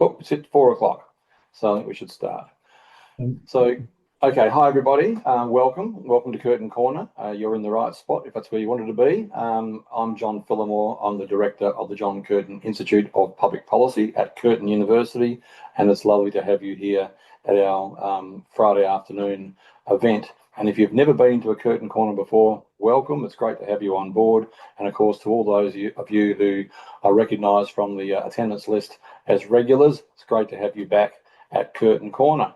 Oh, it's at 4 o'clock, so I think we should start. So, okay, hi everybody. Welcome to Curtin Corner. You're in the right spot if that's where you wanted to be. I'm John Phillimore. I'm the director of the John Curtin Institute of Public Policy at Curtin University, and it's lovely to have you here at our Friday afternoon event. And if you've never been to a Curtin Corner before, welcome. It's great to have you on board. And of course, to all those of you who are recognised from the attendance list as regulars, it's great to have you back at Curtin Corner.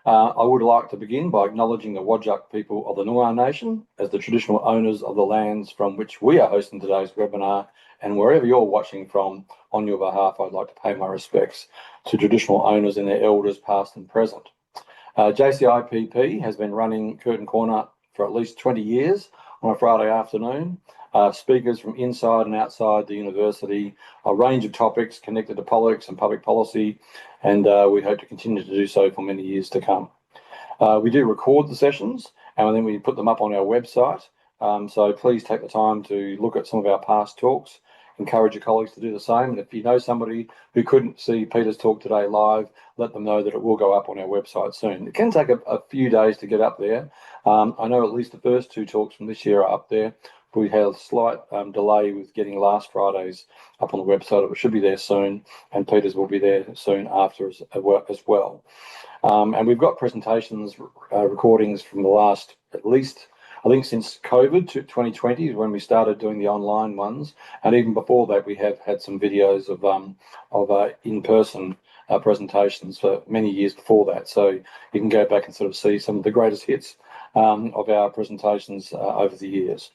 I would like to begin by acknowledging the Whadjuk people of the Newman Nation as the traditional owners of the lands from which we are hosting today's webinar, and wherever you're watching from, on your behalf, I'd like to pay my respects to traditional owners and their elders past and present. JCIPP has been running Curtin Corner for at least 20 years on a Friday afternoon. Speakers from inside and outside the university, a range of topics connected to politics and public policy, and we hope to continue to do so for many years to come. We do record the sessions and then we put them up on our website, so please take the time to look at some of our past talks. Encourage your colleagues to do the same, and if you know somebody who couldn't see Peter's talk today live, let them know that it will go up on our website soon. It can take a few days to get up there. I know at least the first two talks from this year are up there. We had a slight delay with getting last Friday's up on the website. It should be there soon, and Peter's will be there soon after as well. And we've got presentations, recordings from the last, at least, I think since COVID to 2020 is when we started doing the online ones, and even before that we have had some videos of in-person presentations for many years before that. So you can go back and sort of see some of the greatest hits of our presentations over the years.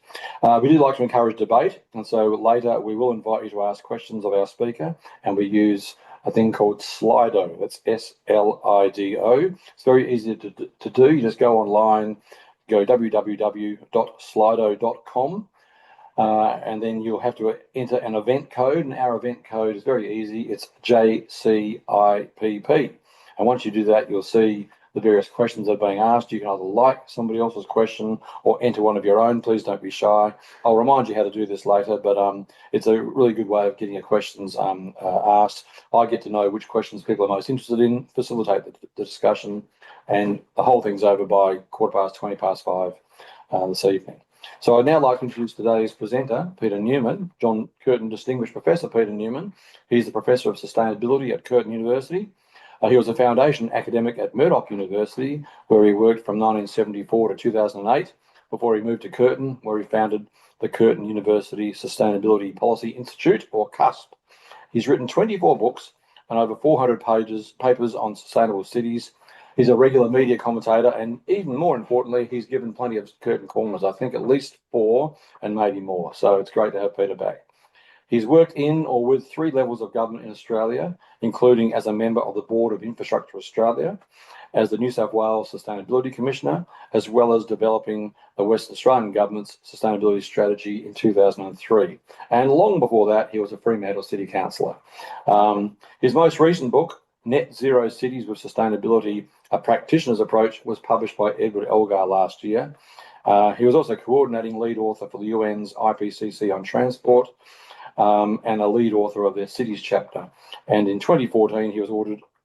We do like to encourage debate, and so later we will invite you to ask questions of our speaker, and we use a thing called Slido. That's Slido. It's very easy to do. You just go online, go www.slido.com, and then you'll have to enter an event code, and our event code is very easy. It's JCIPP. And once you do that, you'll see the various questions that are being asked. You can either like somebody else's question or enter one of your own. Please don't be shy. I'll remind you how to do this later, but it's a really good way of getting your questions asked. I get to know which questions people are most interested in, facilitate the discussion, and the whole thing's over by 5:15 this evening. So I'd now like to introduce today's presenter, Peter Newman, John Curtin Distinguished Professor Peter Newman. He's the Professor of Sustainability at Curtin University. He was a foundation academic at Murdoch University, where he worked from 1974 to 2008, before he moved to Curtin, where he founded the Curtin University Sustainability Policy Institute, or CUSP. He's written 24 books and over 400 papers on sustainable cities. He's a regular media commentator, and even more importantly, he's given plenty of Curtin Corners, I think at least 4 and maybe more. So it's great to have Peter back. He's worked in or with 3 levels of government in Australia, including as a member of the Board of Infrastructure Australia, as the New South Wales Sustainability Commissioner, as well as developing the Western Australian Government's sustainability strategy in 2003. And long before that, he was a Fremantle City Councillor. His most recent book, Net Zero Cities with Sustainability, A Practitioner's Approach, was published by Edward Elgar last year. He was also coordinating lead author for the UN's IPCC on transport, and a lead author of their Cities chapter. And in 2014, he was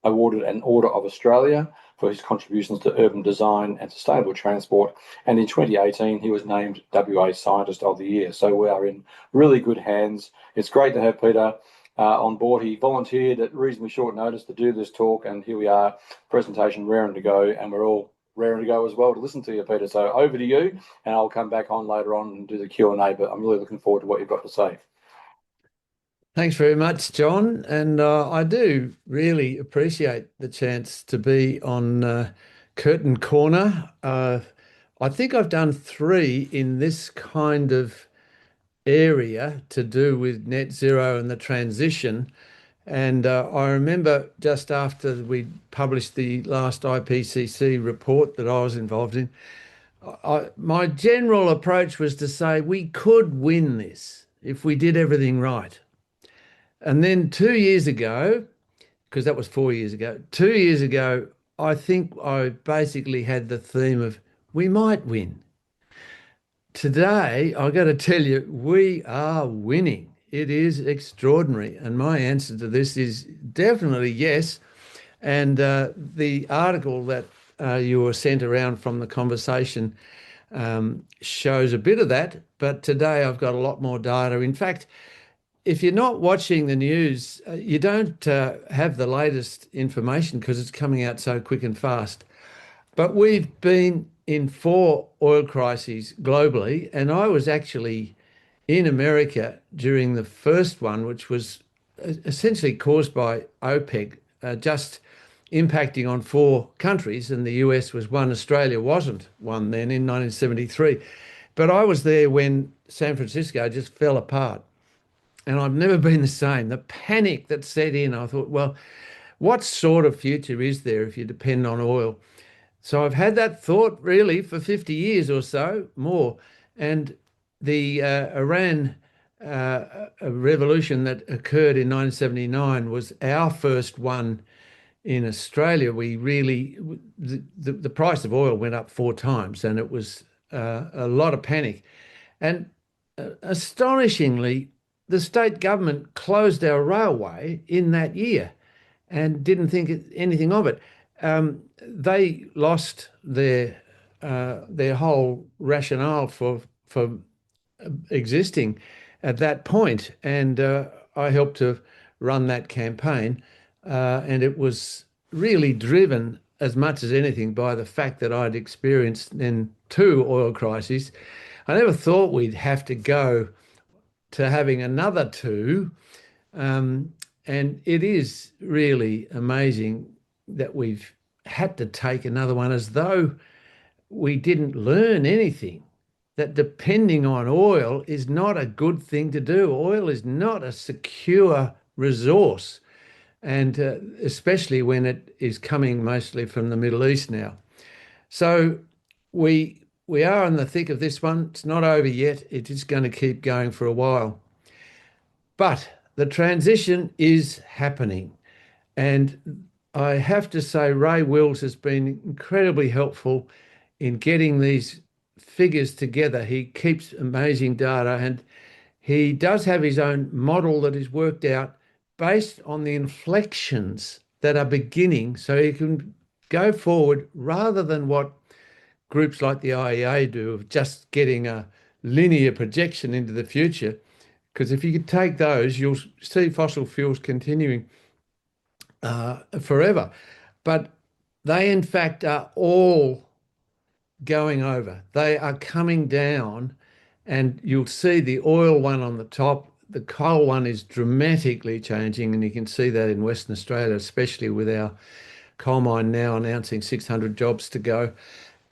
awarded an Order of Australia for his contributions to urban design and sustainable transport. And in 2018, he was named WA Scientist of the Year. So we are in really good hands. It's great to have Peter on board. He volunteered at reasonably short notice to do this talk, and here we are, presentation raring to go, and we're all raring to go as well to listen to you, Peter. So over to you, and I'll come back on later on and do the Q&A, but I'm really looking forward to what you've got to say. Thanks very much, John. And I do really appreciate the chance to be on Curtin Corner. I think I've done 3 in this kind of area to do with net zero and the transition. And I remember just after we published the last IPCC report that I was involved in, my general approach was to say we could win this if we did everything right. And then 2 years ago, because that was 4 years ago, 2 years ago, I think I basically had the theme of we might win. Today, I've got to tell you, we are winning. It is extraordinary. And my answer to this is definitely yes. And the article that you were sent around from the conversation shows a bit of that. But today I've got a lot more data. In fact, if you're not watching the news, you don't have the latest information because it's coming out so quick and fast. But we've been in 4 oil crises globally, and I was actually in America during the first one, which was essentially caused by OPEC, just impacting on 4 countries, and the US was one. Australia wasn't one then in 1973. But I was there when San Francisco just fell apart, and I've never been the same. The panic that set in, I thought, well, what sort of future is there if you depend on oil? So I've had that thought really for 50 years or so, more. And the Iran revolution that occurred in 1979 was our first one in Australia. We really, the price of oil went up 4 times, and it was a lot of panic. And astonishingly, the state government closed our railway in that year and didn't think anything of it. They lost their whole rationale for existing at that point, and I helped to run that campaign, and it was really driven as much as anything by the fact that I'd experienced then 2 oil crises. I never thought we'd have to go to having another 2. And it is really amazing that we've had to take another one, as though we didn't learn anything, that depending on oil is not a good thing to do. Oil is not a secure resource, and especially when it is coming mostly from the Middle East now. So we are in the thick of this one. It's not over yet. It is going to keep going for a while. But the transition is happening. And I have to say, Ray Wills has been incredibly helpful in getting these figures together. He keeps amazing data, and he does have his own model that is worked out based on the inflections that are beginning, so he can go forward rather than what groups like the IEA do of just getting a linear projection into the future. Because if you could take those, you'll see fossil fuels continuing forever. But they, in fact, are all going over. They are coming down, and you'll see the oil one on the top. The coal one is dramatically changing, and you can see that in Western Australia, especially with our coal mine now announcing 600 jobs to go.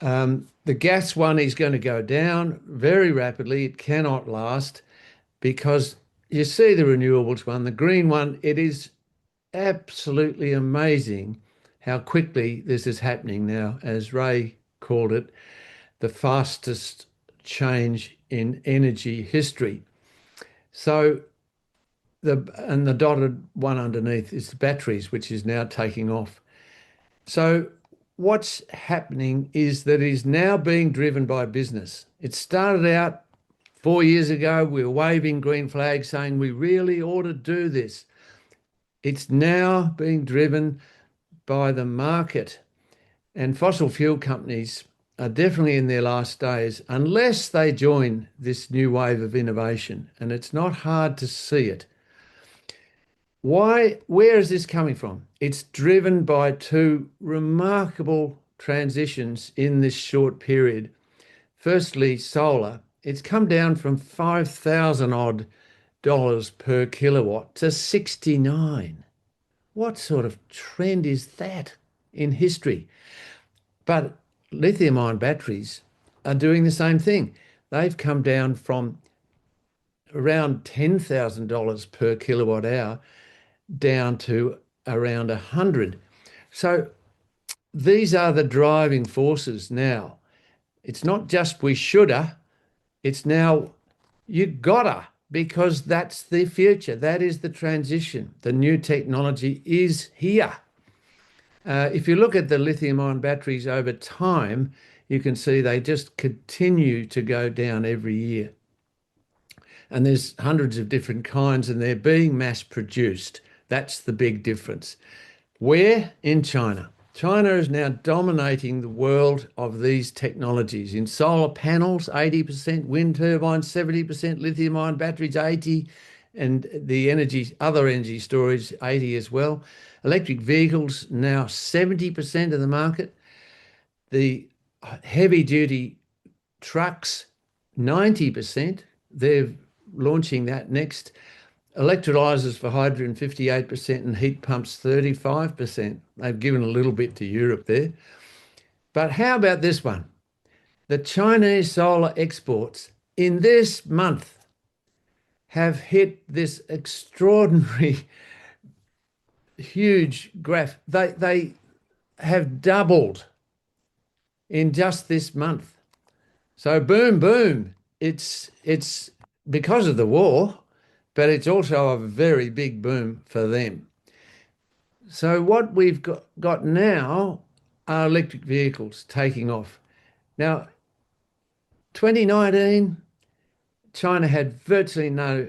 The gas one is going to go down very rapidly. It cannot last, because you see the renewables one, the green one, it is absolutely amazing how quickly this is happening now, as Ray called it, the fastest change in energy history. So the dotted one underneath is the batteries, which is now taking off. So what's happening is that it is now being driven by business. It started out 4 years ago, we were waving green flags saying we really ought to do this. It's now being driven by the market, and fossil fuel companies are definitely in their last days unless they join this new wave of innovation, and it's not hard to see it. Where is this coming from? It's driven by 2 remarkable transitions in this short period. Firstly, solar. It's come down from 5,000 odd dollars per kilowatt to 69. What sort of trend is that in history? But lithium-ion batteries are doing the same thing. They've come down from around $10,000 per kilowatt hour down to around 100. So these are the driving forces now. It's not just we shoulda, it's now you gotta, because that's the future. That is the transition. The new technology is here. If you look at the lithium-ion batteries over time, you can see they just continue to go down every year. and there's hundreds of different kinds, and they're being mass produced. That's the big difference. Where? In China. China is now dominating the world of these technologies. In solar panels, 80%, wind turbines, 70%, lithium-ion batteries, 80%, and the other energy storage, 80% as well. Electric vehicles, now 70% of the market. The heavy-duty trucks, 90%. They're launching that next. Electrolyzers for hydrogen, 58%, and heat pumps, 35%. They've given a little bit to Europe there. But how about this one? The Chinese solar exports in this month have hit this extraordinary, huge graph. They have doubled in just this month. So boom, boom. It's because of the war, but it's also a very big boom for them. So what we've got now are electric vehicles taking off. Now, 2019, China had virtually no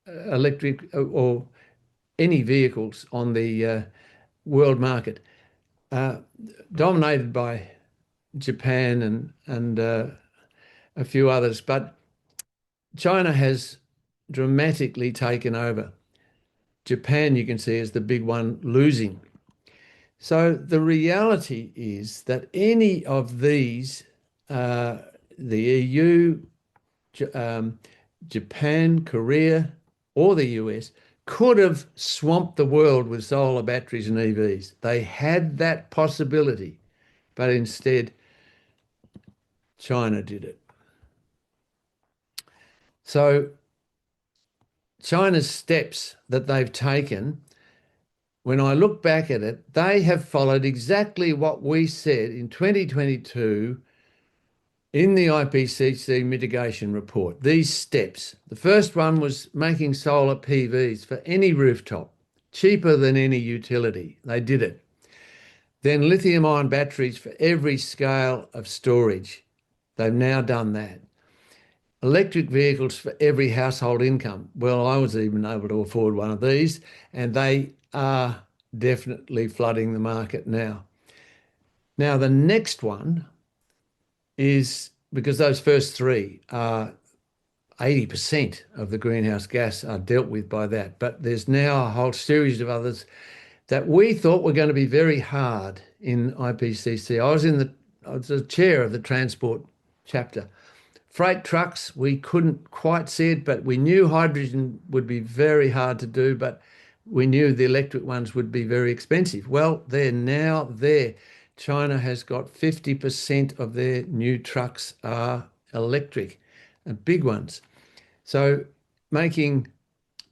electric or any vehicles on the world market, dominated by Japan and a few others. But China has dramatically taken over. Japan, you can see, is the big one losing. So the reality is that any of these, the EU, Japan, Korea, or the US, could have swamped the world with solar batteries and EVs. They had that possibility, but instead, China did it. So China's steps that they've taken, when I look back at it, they have followed exactly what we said in 2022 in the IPCC mitigation report. These steps. The first one was making solar PVs for any rooftop, cheaper than any utility. They did it. Then lithium-ion batteries for every scale of storage. They've now done that. Electric vehicles for every household income. Well, I was even able to afford one of these, and they are definitely flooding the market now. Now, the next one is, because those first three are 80% of the greenhouse gas are dealt with by that, but there's now a whole series of others that we thought were going to be very hard in IPCC. I was the chair of the transport chapter. Freight trucks, we couldn't quite see it, but we knew hydrogen would be very hard to do, but we knew the electric ones would be very expensive. Well, they're now there. China has got 50% of their new trucks are electric, and big ones. So making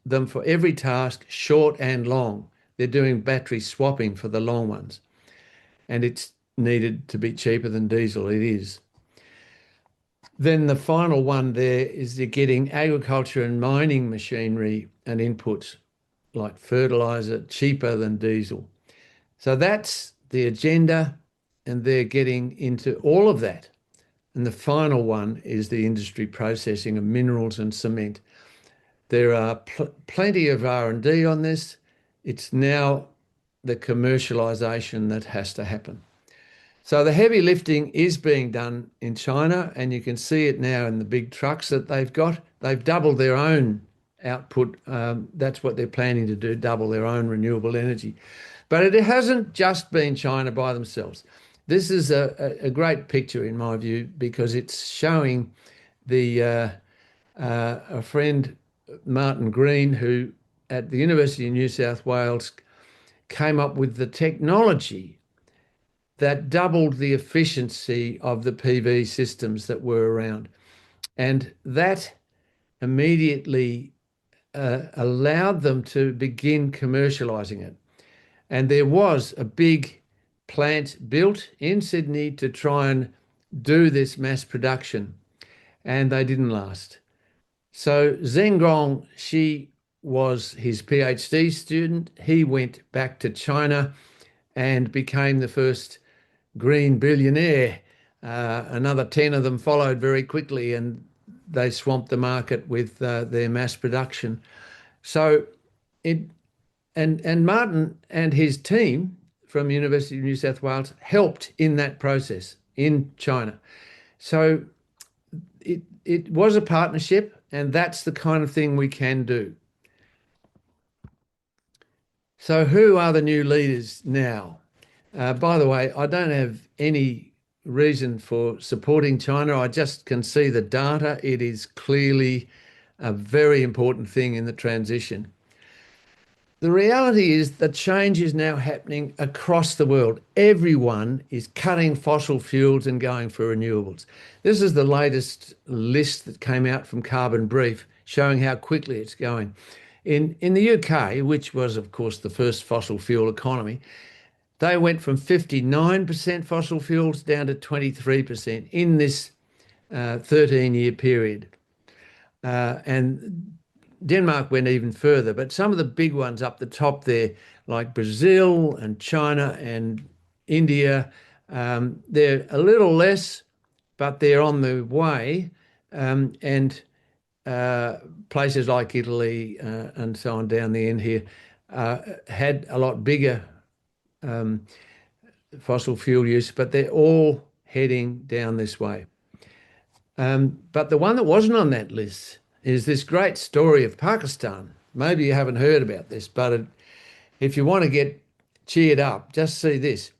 them for every task, short and long. They're doing battery swapping for the long ones. And it's needed to be cheaper than diesel. It is. Then the final one there is they're getting agriculture and mining machinery and inputs like fertilizer cheaper than diesel. So that's the agenda, and they're getting into all of that. And the final one is the industry processing of minerals and cement. There are plenty of R&D on this. It's now the commercialization that has to happen. So the heavy lifting is being done in China, and you can see it now in the big trucks that they've got. They've doubled their own output. That's what they're planning to do, double their own renewable energy. But it hasn't just been China by themselves. This is a great picture in my view, because it's showing a friend, Martin Green, who at the University of New South Wales came up with the technology that doubled the efficiency of the PV systems that were around. And that immediately allowed them to begin commercializing it. And there was a big plant built in Sydney to try and do this mass production, and they didn't last. So Zheng Gong, she was his PhD student. He went back to China and became the first green billionaire. Another 10 of them followed very quickly, and they swamped the market with their mass production. So and Martin and his team from University of New South Wales helped in that process in China. So it was a partnership, and that's the kind of thing we can do. So who are the new leaders now? By the way, I don't have any reason for supporting China. I just can see the data. It is clearly a very important thing in the transition. The reality is that change is now happening across the world. Everyone is cutting fossil fuels and going for renewables. This is the latest list that came out from Carbon Brief, showing how quickly it's going. In the UK, which was, of course, the first fossil fuel economy, they went from 59% fossil fuels down to 23% in this 13-year period. And Denmark went even further, but some of the big ones up the top there, like Brazil and China and India, they're a little less, but they're on the way. And places like Italy and so on down the end here had a lot bigger fossil fuel use, but they're all heading down this way. But the one that wasn't on that list is this great story of Pakistan. Maybe you haven't heard about this, but if you want to get cheered up, just see this.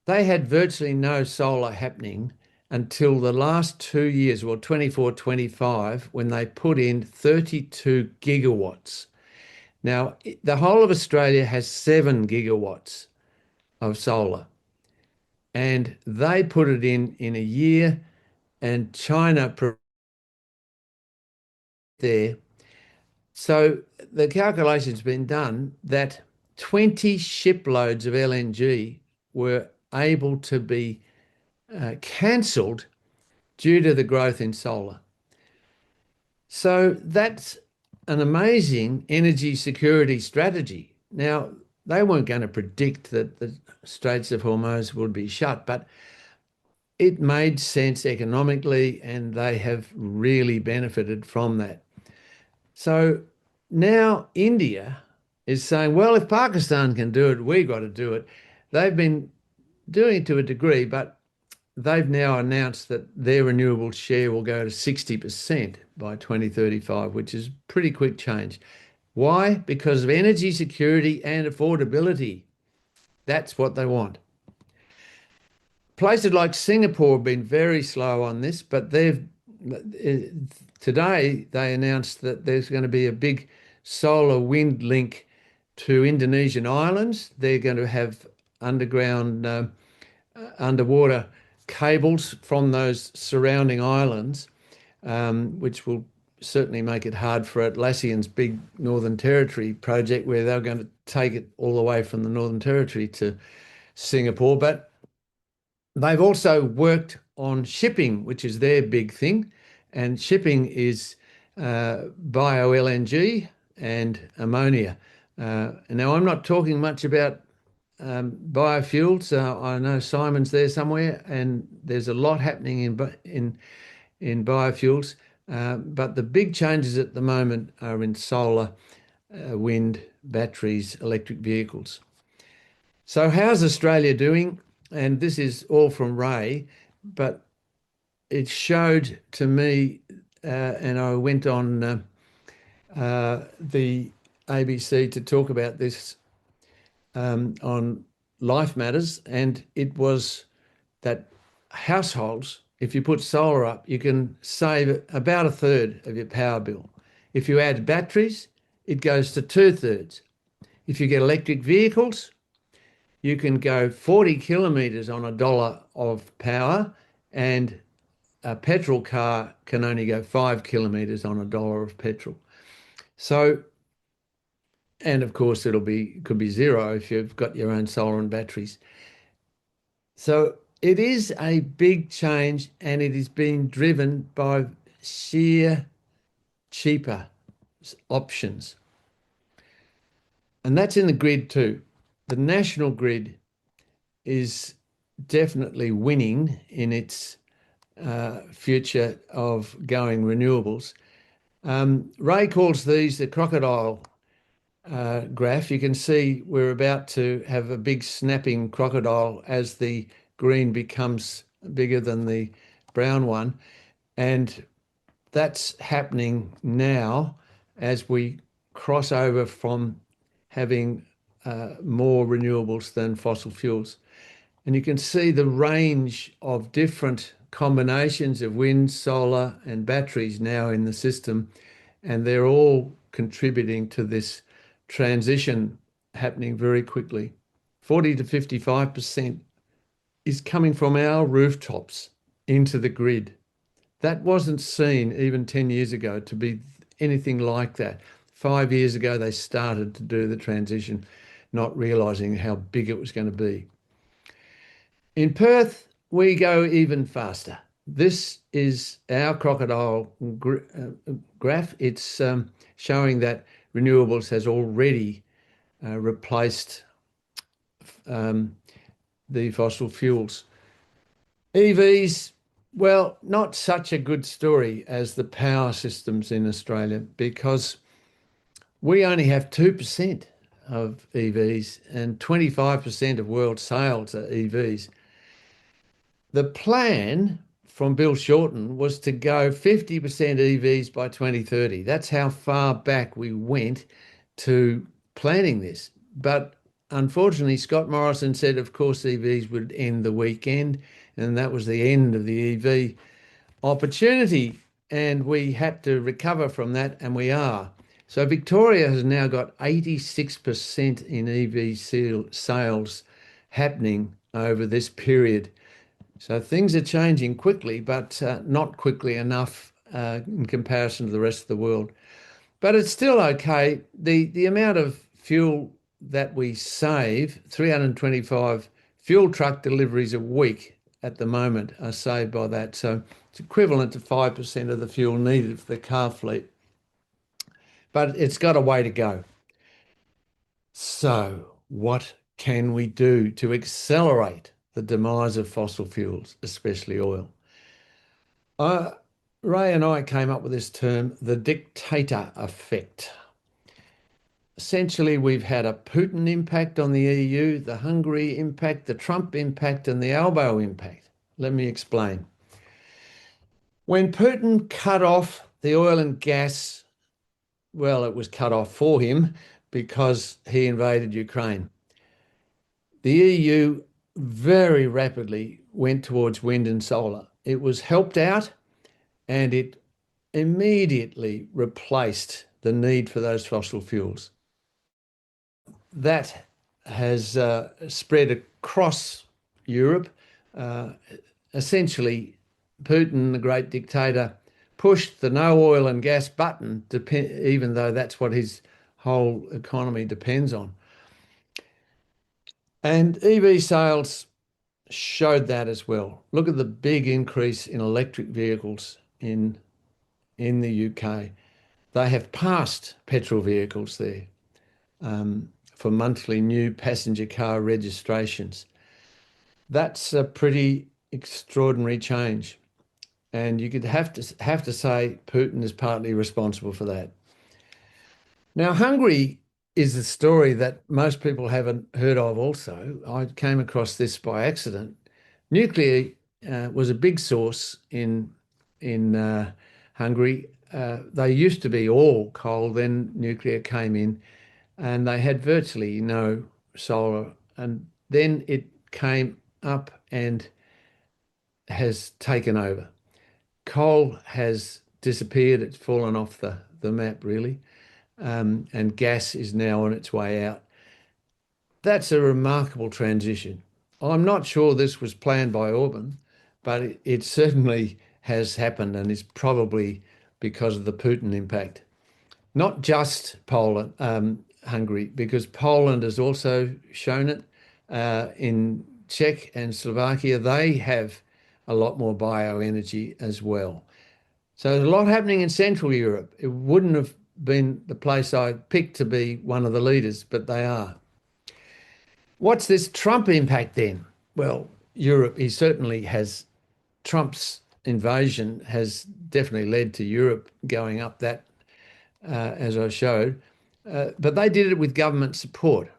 They had virtually no solar happening until the last 2 years, well, 24, 25, when they put in 32 gigawatts. Now, the whole of Australia has 7 gigawatts of solar, and they put it in a year, and China there. So the calculation's been done that 20 shiploads of LNG were able to be cancelled due to the growth in solar. So that's an amazing energy security strategy. Now, they weren't going to predict that the Straits of Hormuz would be shut, but it made sense economically, and they have really benefited from that. So now India is saying, well, if Pakistan can do it, we've got to do it. They've been doing it to a degree, but they've now announced that their renewable share will go to 60% by 2035, which is pretty quick change. Why? Because of energy security and affordability. That's what they want. Places like Singapore have been very slow on this, but today they announced that there's going to be a big solar wind link to Indonesian islands. They're going to have underwater cables from those surrounding islands, which will certainly make it hard for Atlassian's big Northern Territory project, where they're going to take it all the way from the Northern Territory to Singapore. But they've also worked on shipping, which is their big thing. And shipping is bio-LNG and ammonia. Now, I'm not talking much about biofuels. I know Simon's there somewhere, and there's a lot happening in biofuels. But the big changes at the moment are in solar, wind, batteries, electric vehicles. So how's Australia doing? And this is all from Ray, but it showed to me, and I went on the ABC to talk about this on Life Matters, and it was that households, if you put solar up, you can save about a third of your power bill. If you add batteries, it goes to 2/3. If you get electric vehicles, you can go 40 kilometres on $1 of power, and a petrol car can only go 5 kilometres on $1 of petrol. So, and of course, could be zero if you've got your own solar and batteries. So it is a big change, and it is being driven by sheer cheaper options. And that's in the grid too. The national grid is definitely winning in its future of going renewables. Ray calls these the crocodile graph. You can see we're about to have a big snapping crocodile as the green becomes bigger than the brown one. And that's happening now as we cross over from having more renewables than fossil fuels. And you can see the range of different combinations of wind, solar, and batteries now in the system. And they're all contributing to this transition happening very quickly. 40 to 55% is coming from our rooftops into the grid. That wasn't seen even 10 years ago to be anything like that. 5 years ago, they started to do the transition, not realising how big it was going to be. In Perth, we go even faster. This is our crocodile graph. It's showing that renewables has already replaced the fossil fuels. EVs, well, not such a good story as the power systems in Australia, because we only have 2% of EVs and 25% of world sales are EVs. The plan from Bill Shorten was to go 50% EVs by 2030. That's how far back we went to planning this. But unfortunately, Scott Morrison said, of course, EVs would end the weekend, and that was the end of the EV opportunity. And we had to recover from that, and we are. So Victoria has now got 86% in EV sales happening over this period. So things are changing quickly, but not quickly enough in comparison to the rest of the world. But it's still okay. The amount of fuel that we save, 325 fuel truck deliveries a week at the moment are saved by that. So it's equivalent to 5% of the fuel needed for the car fleet. But it's got a way to go. So what can we do to accelerate the demise of fossil fuels, especially oil? Ray and I came up with this term, the dictator effect. Essentially, we've had a Putin impact on the EU, the Hungary impact, the Trump impact, and the Albo impact. Let me explain. When Putin cut off the oil and gas, well, it was cut off for him because he invaded Ukraine. The EU very rapidly went towards wind and solar. It was helped out and it immediately replaced the need for those fossil fuels. That has spread across Europe. Essentially, Putin, the great dictator, pushed the no oil and gas button, even though that's what his whole economy depends on. And EV sales showed that as well. Look at the big increase in electric vehicles in the UK. They have passed petrol vehicles there for monthly new passenger car registrations. That's a pretty extraordinary change. And you could have to say Putin is partly responsible for that. Now, Hungary is a story that most people haven't heard of also. I came across this by accident. Nuclear was a big source in Hungary. They used to be all coal, then nuclear came in, and they had virtually no solar. And then it came up and has taken over. Coal has disappeared. It's fallen off the map, really. And gas is now on its way out. That's a remarkable transition. I'm not sure this was planned by Orban, but it certainly has happened and is probably because of the Putin impact. Not just Poland, Hungary, because Poland has also shown it. In Czech and Slovakia, they have a lot more bioenergy as well. So there's a lot happening in Central Europe. It wouldn't have been the place I picked to be one of the leaders, but they are. What's this Trump impact then? Well, Europe, he certainly has Trump's invasion has definitely led to Europe going up that, as I showed, but they did it with government support.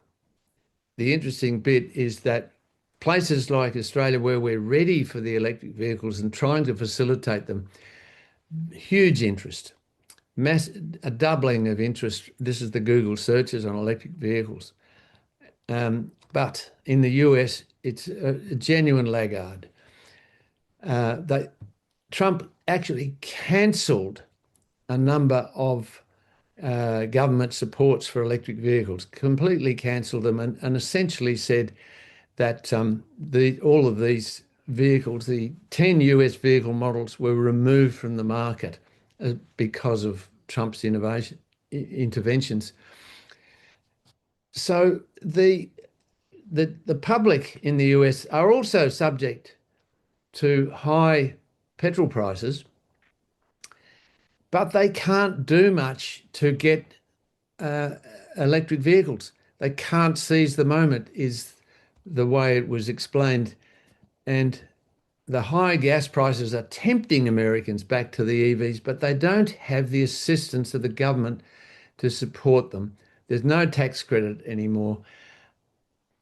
The interesting bit is that places like Australia, where we're ready for the electric vehicles and trying to facilitate them, huge interest, a doubling of interest. This is the Google searches on electric vehicles. But in the US, it's a genuine laggard. Trump actually cancelled a number of government supports for electric vehicles, completely cancelled them, and essentially said that all of these vehicles, the 10 US vehicle models, were removed from the market because of Trump's interventions. So the public in the US are also subject to high petrol prices, but they can't do much to get electric vehicles. They can't seize the moment, is the way it was explained. And the high gas prices are tempting Americans back to the EVs, but they don't have the assistance of the government to support them. There's no tax credit anymore.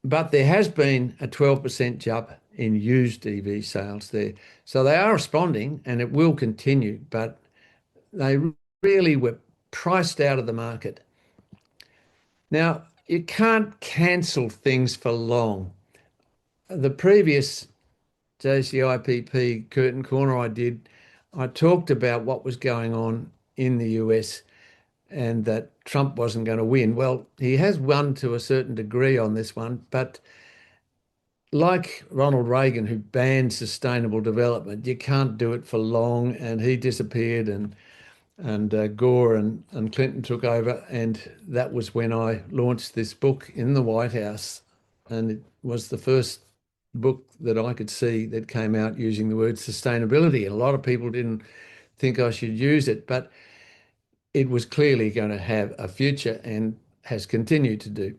But there has been a 12% jump in used EV sales there. So they are responding, and it will continue, but they really were priced out of the market. Now, you can't cancel things for long. The previous JCIPP Curtin Corner I talked about what was going on in the US and that Trump wasn't going to win. Well, he has won to a certain degree on this one, but like Ronald Reagan, who banned sustainable development, you can't do it for long, and he disappeared, and Gore and Clinton took over, and that was when I launched this book in the White House, and it was the first book that I could see that came out using the word sustainability. And a lot of people didn't think I should use it, but it was clearly going to have a future and has continued to do.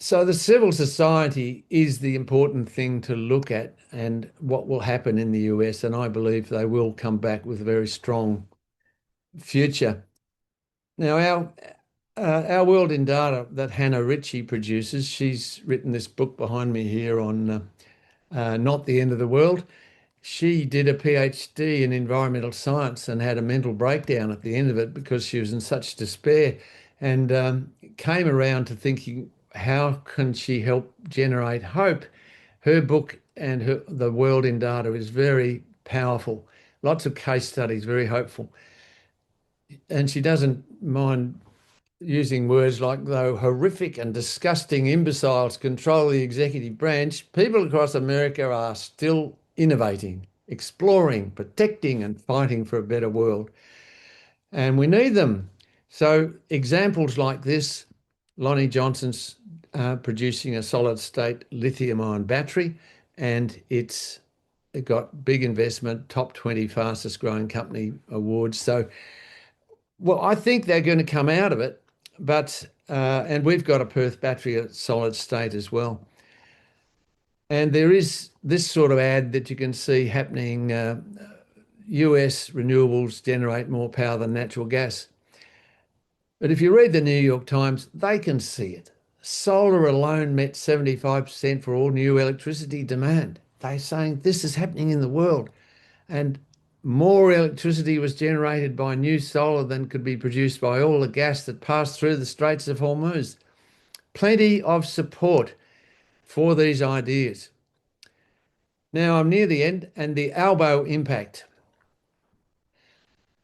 So the civil society is the important thing to look at and what will happen in the US, and I believe they will come back with a very strong future. Now, our World in Data that Hannah Ritchie produces, she's written this book behind me here on Not the End of the World. She did a PhD in environmental science and had a mental breakdown at the end of it because she was in such despair, and came around to thinking, how can she help generate hope? Her book and The World in Data is very powerful. Lots of case studies, very hopeful. And she doesn't mind using words like, though horrific and disgusting imbeciles control the executive branch, people across America are still innovating, exploring, protecting, and fighting for a better world. And we need them. So examples like this, Lonnie Johnson's producing a solid state lithium-ion battery, and it got big investment, top 20 fastest growing company awards. So, well, I think they're going to come out of it, but and we've got a Perth battery at solid state as well. And there is this sort of ad that you can see happening. US renewables generate more power than natural gas. But if you read the New York Times, they can see it. Solar alone met 75% for all new electricity demand. They're saying this is happening in the world. And more electricity was generated by new solar than could be produced by all the gas that passed through the Straits of Hormuz. Plenty of support for these ideas. Now I'm near the end, and the Albo impact.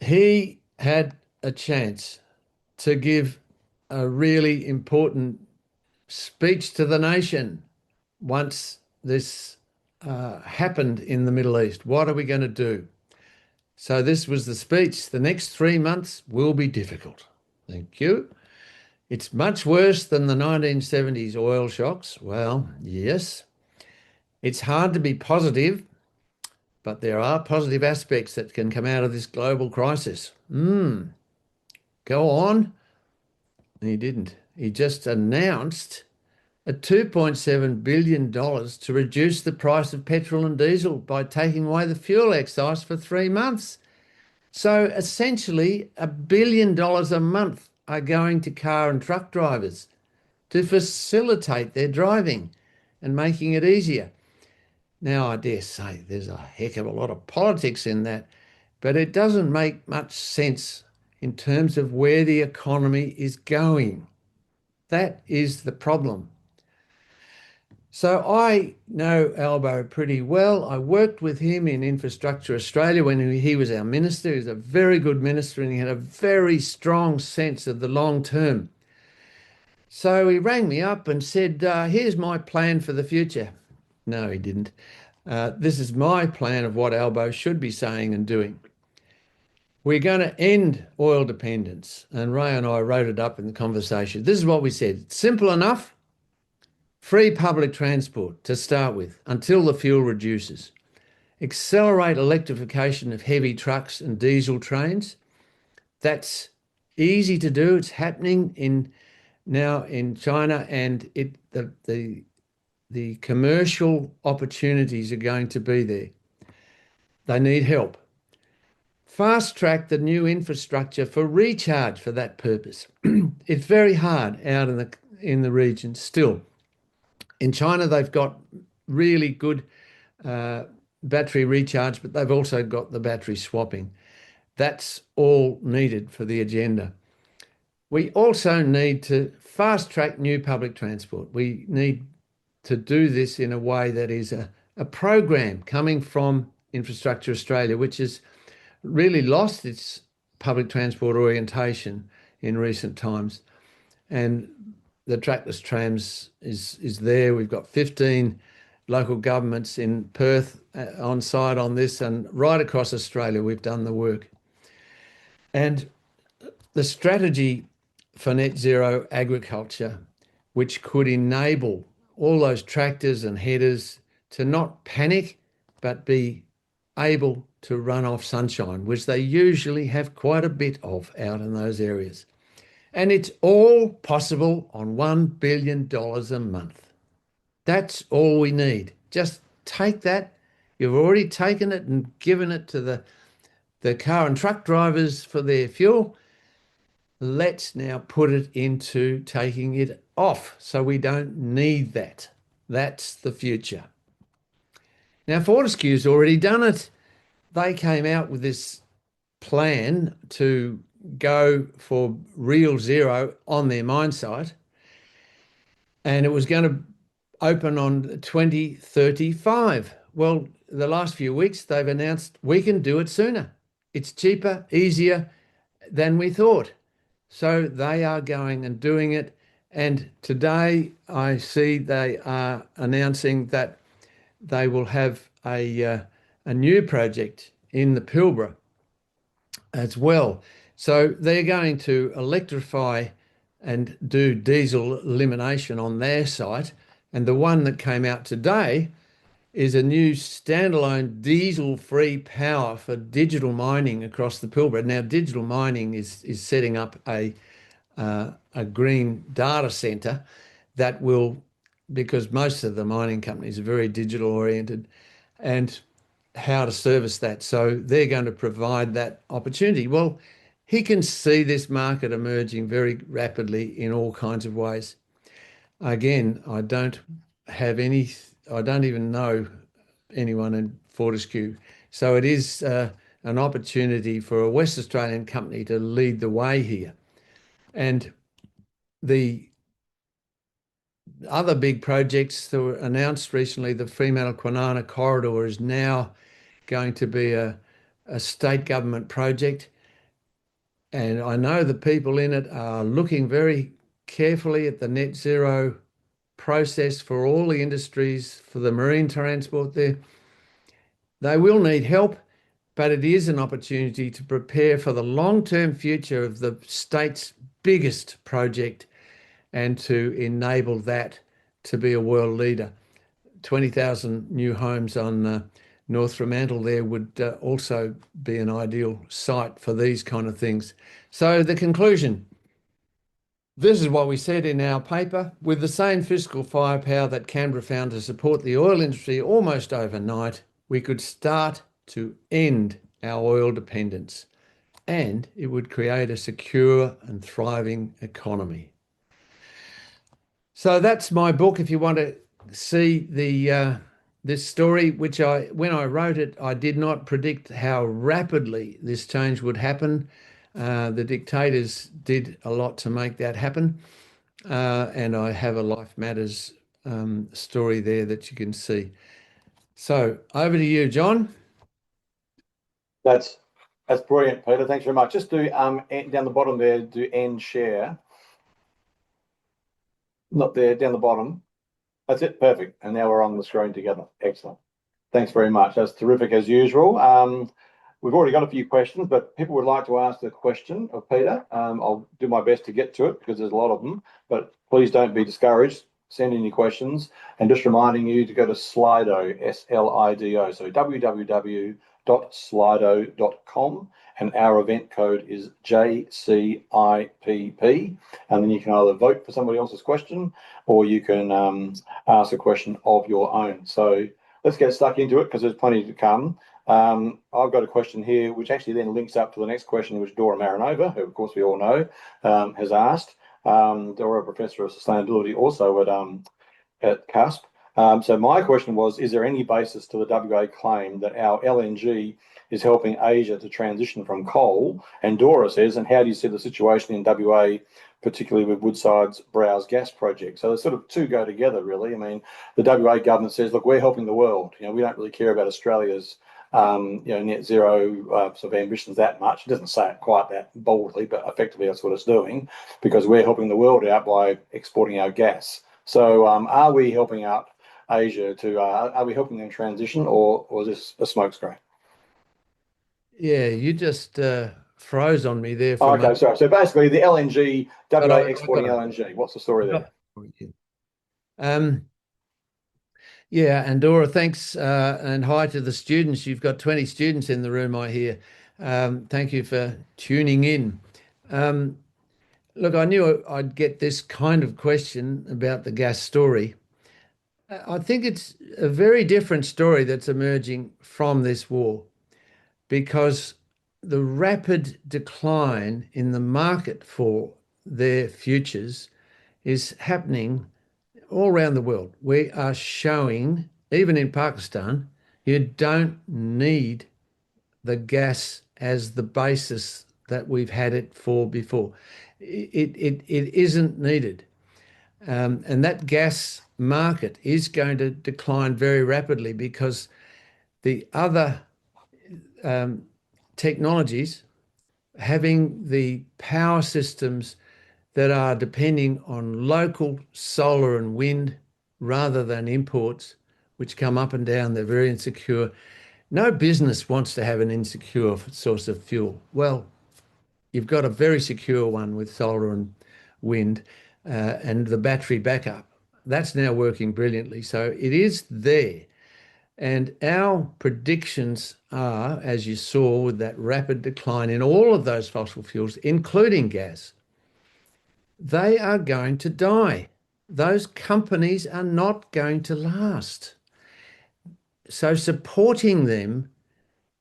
He had a chance to give a really important speech to the nation once this happened in the Middle East. What are we going to do? So this was the speech. The next 3 months will be difficult. Thank you. It's much worse than the 1970s oil shocks. Well, yes. It's hard to be positive, but there are positive aspects that can come out of this global crisis. Go on. He didn't. He just announced at $2.7 billion to reduce the price of petrol and diesel by taking away the fuel excise for 3 months. So essentially, $1 billion a month are going to car and truck drivers to facilitate their driving and making it easier. Now, I dare say there's a heck of a lot of politics in that, but it doesn't make much sense in terms of where the economy is going. That is the problem. So I know Albo pretty well. I worked with him in Infrastructure Australia when he was our minister. He was a very good minister and he had a very strong sense of the long term. So he rang me up and said, here's my plan for the future. No, he didn't. This is my plan of what Albo should be saying and doing. We're going to end oil dependence. And Ray and I wrote it up in the conversation. This is what we said. Simple enough. Free public transport to start with until the fuel reduces. Accelerate electrification of heavy trucks and diesel trains. That's easy to do. It's happening now in China, and the commercial opportunities are going to be there. They need help. Fast track the new infrastructure for recharge for that purpose. It's very hard out in the region still. In China, they've got really good battery recharge, but they've also got the battery swapping. That's all needed for the agenda. We also need to fast track new public transport. We need to do this in a way that is a program coming from Infrastructure Australia, which has really lost its public transport orientation in recent times. And the trackless trams is there. We've got 15 local governments in Perth on side on this, and right across Australia we've done the work. And the strategy for net zero agriculture, which could enable all those tractors and headers to not panic, but be able to run off sunshine, which they usually have quite a bit of out in those areas. And it's all possible on $1 billion a month. That's all we need. Just take that. You've already taken it and given it to the car and truck drivers for their fuel. Let's now put it into taking it off so we don't need that. That's the future. Now, Fortescue's already done it. They came out with this plan to go for real zero on their mine site, and it was going to open on 2035. Well, the last few weeks they've announced we can do it sooner. It's cheaper, easier than we thought. So they are going and doing it. And today I see they are announcing that they will have a new project in the Pilbara as well. So they're going to electrify and do diesel elimination on their site. And the one that came out today is a new standalone diesel-free power for digital mining across the Pilbara. Now, digital mining is setting up a green data centre that will, because most of the mining companies are very digital oriented, and how to service that. So they're going to provide that opportunity. Well, he can see this market emerging very rapidly in all kinds of ways. Again, I don't even know anyone in Fortescue. So it is an opportunity for a West Australian company to lead the way here. And the other big projects that were announced recently, the Fremantle corridor is now going to be a state government project. And I know the people in it are looking very carefully at the net zero process for all the industries, for the marine transport there. They will need help, but it is an opportunity to prepare for the long-term future of the state's biggest project and to enable that to be a world leader. 20,000 new homes on North Fremantle there would also be an ideal site for these kind of things. So the conclusion, This is what we said in our paper. With the same fiscal firepower that Canberra found to support the oil industry almost overnight, we could start to end our oil dependence, and it would create a secure and thriving economy. So that's my book. If you want to see this story, which when I wrote it, I did not predict how rapidly this change would happen. The dictators did a lot to make that happen. And I have a Life Matters story there that you can see. So over to you, John. That's brilliant, Peter. Thanks very much. Just do down the bottom there, do end share. Not there, down the bottom. That's it, perfect. And now we're on the screen together. Excellent. Thanks very much. That's terrific as usual. We've already got a few questions, but people would like to ask the question of Peter. I'll do my best to get to it because there's a lot of them, but please don't be discouraged. Send in your questions, and just reminding you to go to Slido, S-L-I-D-O, so www.slido.com, and our event code is JCIPP, and then you can either vote for somebody else's question or you can ask a question of your own. So let's get stuck into it because there's plenty to come. I've got a question here which actually then links up to the next question, which Dora Marinova, who of course we all know, has asked. Dora, Professor of Sustainability, also at CUSP. So my question was, is there any basis to the WA claim that our LNG is helping Asia to transition from coal? And Dora says, and how do you see the situation in WA, particularly with Woodside's Browse gas project? So the sort of two go together, really. I mean, the WA government says, look, we're helping the world. We don't really care about Australia's net zero sort of ambitions that much. It doesn't say it quite that boldly, but effectively that's what it's doing, because we're helping the world out by exporting our gas. So are we helping out Asia are we helping them transition, or is this a smokescreen? Yeah, you just froze on me there Oh, for a okay, moment. sorry. So basically the LNG, But WA I exporting got LNG. What's the story there? it. Yeah, and Dora, thanks, and hi to the students. You've got 20 students in the room, I hear. Thank you for tuning in. Look, I knew I'd get this kind of question about the gas story. I think it's a very different story that's emerging from this war, because the rapid decline in the market for their futures is happening all around the world. We are showing, even in Pakistan, you don't need the gas as the basis that we've had it for before. It isn't needed. And that gas market is going to decline very rapidly because the other technologies, having the power systems that are depending on local solar and wind rather than imports, which come up and down, they're very insecure. No business wants to have an insecure source of fuel. Well, you've got a very secure one with solar and wind, and the battery backup. That's now working brilliantly. So it is there. And our predictions are, as you saw with that rapid decline in all of those fossil fuels, including gas, they are going to die. Those companies are not going to last. So supporting them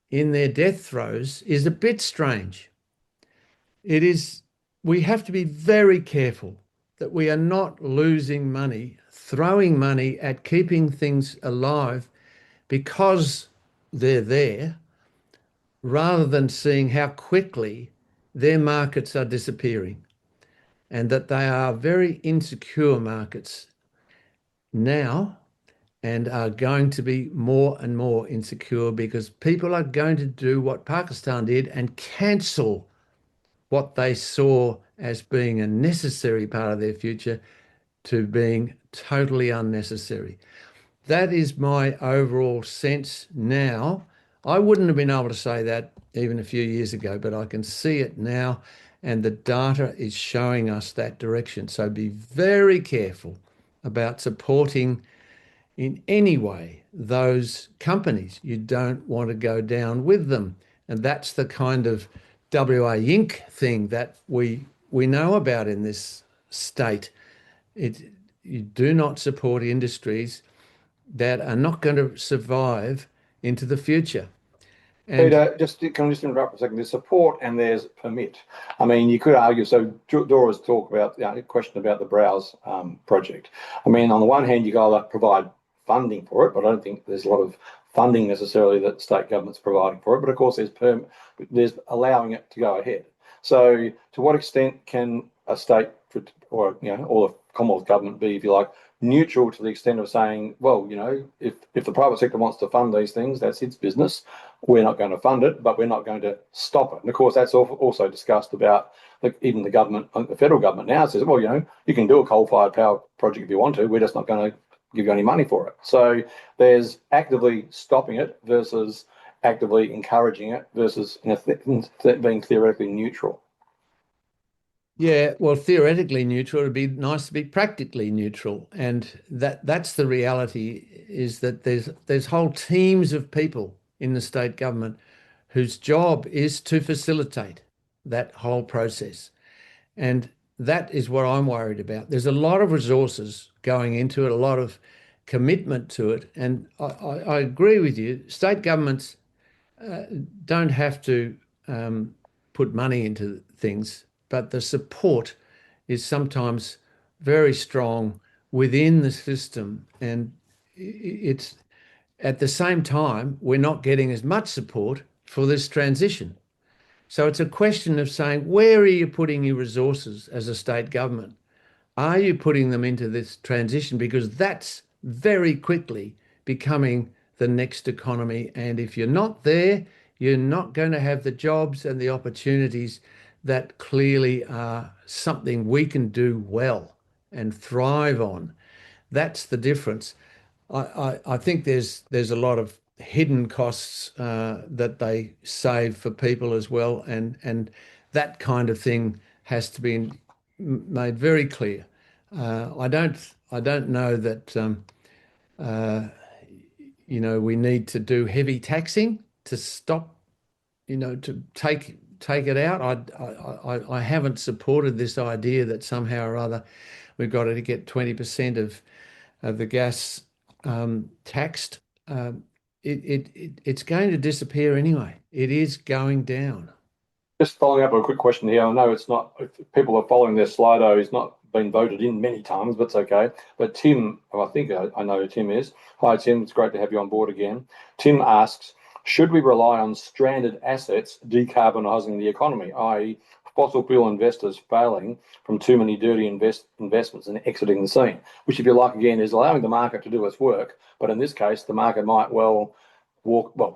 in their death throes is a bit strange. We have to be very careful that we are not losing money, throwing money at keeping things alive because they're there, rather than seeing how quickly their markets are disappearing, and that they are very insecure markets now and are going to be more and more insecure because people are going to do what Pakistan did and cancel what they saw as being a necessary part of their future to being totally unnecessary. That is my overall sense now. I wouldn't have been able to say that even a few years ago, but I can see it now, and the data is showing us that direction. So be very careful about supporting in any way those companies. You don't want to go down with them. And that's the kind of WA Inc. thing that we know about in this state. You do not support industries that are not going to survive into the future. And Peter, can I just interrupt for a second? There's support and there's permit. I mean, you could argue, so Dora's talk about the question about the Browse project. I mean, on the one hand, you can either provide funding for it, but I don't think there's a lot of funding necessarily that state government's providing for it. But of course, there's allowing it to go ahead. So to what extent can a state or the Commonwealth government be, if you like, neutral to the extent of saying, well, if the private sector wants to fund these things, that's its business. We're not going to fund it, but we're not going to stop it. And of course, that's also discussed about even the government, the federal government now says, well, you can do a coal-fired power project if you want to. We're just not going to give you any money for it. So there's actively stopping it versus actively encouraging it versus being theoretically neutral. yeah, well, theoretically neutral, it'd be nice to be practically neutral. And that's the reality, is that there's whole teams of people in the state government whose job is to facilitate that whole process. And that is what I'm worried about. There's a lot of resources going into it, a lot of commitment to it. And I agree with you. State governments don't have to put money into things, but the support is sometimes very strong within the system. And it's at the same time, we're not getting as much support for this transition. So it's a question of saying, where are you putting your resources as a state government? Are you putting them into this transition? Because that's very quickly becoming the next economy. And if you're not there, you're not going to have the jobs and the opportunities that clearly are something we can do well and thrive on. That's the difference. I think there's a lot of hidden costs that they save for people as well, and that kind of thing has to be made very clear. I don't know that we need to do heavy taxing to stop, to take it out. I haven't supported this idea that somehow or other we've got to get 20% of the gas taxed. It's going to disappear anyway. It is going down. Just following up on a quick question here. I know it's not, if people are following their Slido, he's not been voted in many times, but it's okay. But Tim, I think I know who Tim is. Hi, Tim. It's great to have you on board again. Tim asks, should we rely on stranded assets decarbonising the economy, i.e. fossil fuel investors failing from too many dirty investments and exiting the scene, which, if you like, again, is allowing the market to do its work. But in this case, the market might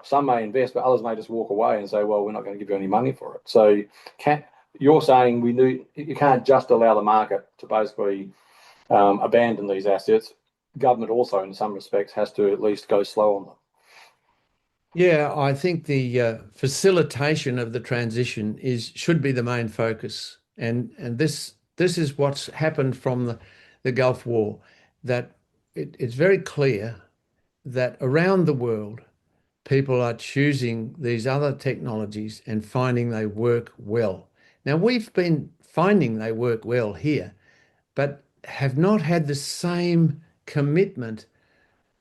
some may invest, but others may just walk away and say, well, we're not going to give you any money for it. So you're saying you can't just allow the market to basically abandon these assets. Government also, in some respects, has to at least go slow on them. Yeah, I think the facilitation of the transition should be the main focus, and this is what's happened from the Gulf War, that it's very clear that around the world people are choosing these other technologies and finding they work well. Now, we've been finding they work well here, but have not had the same commitment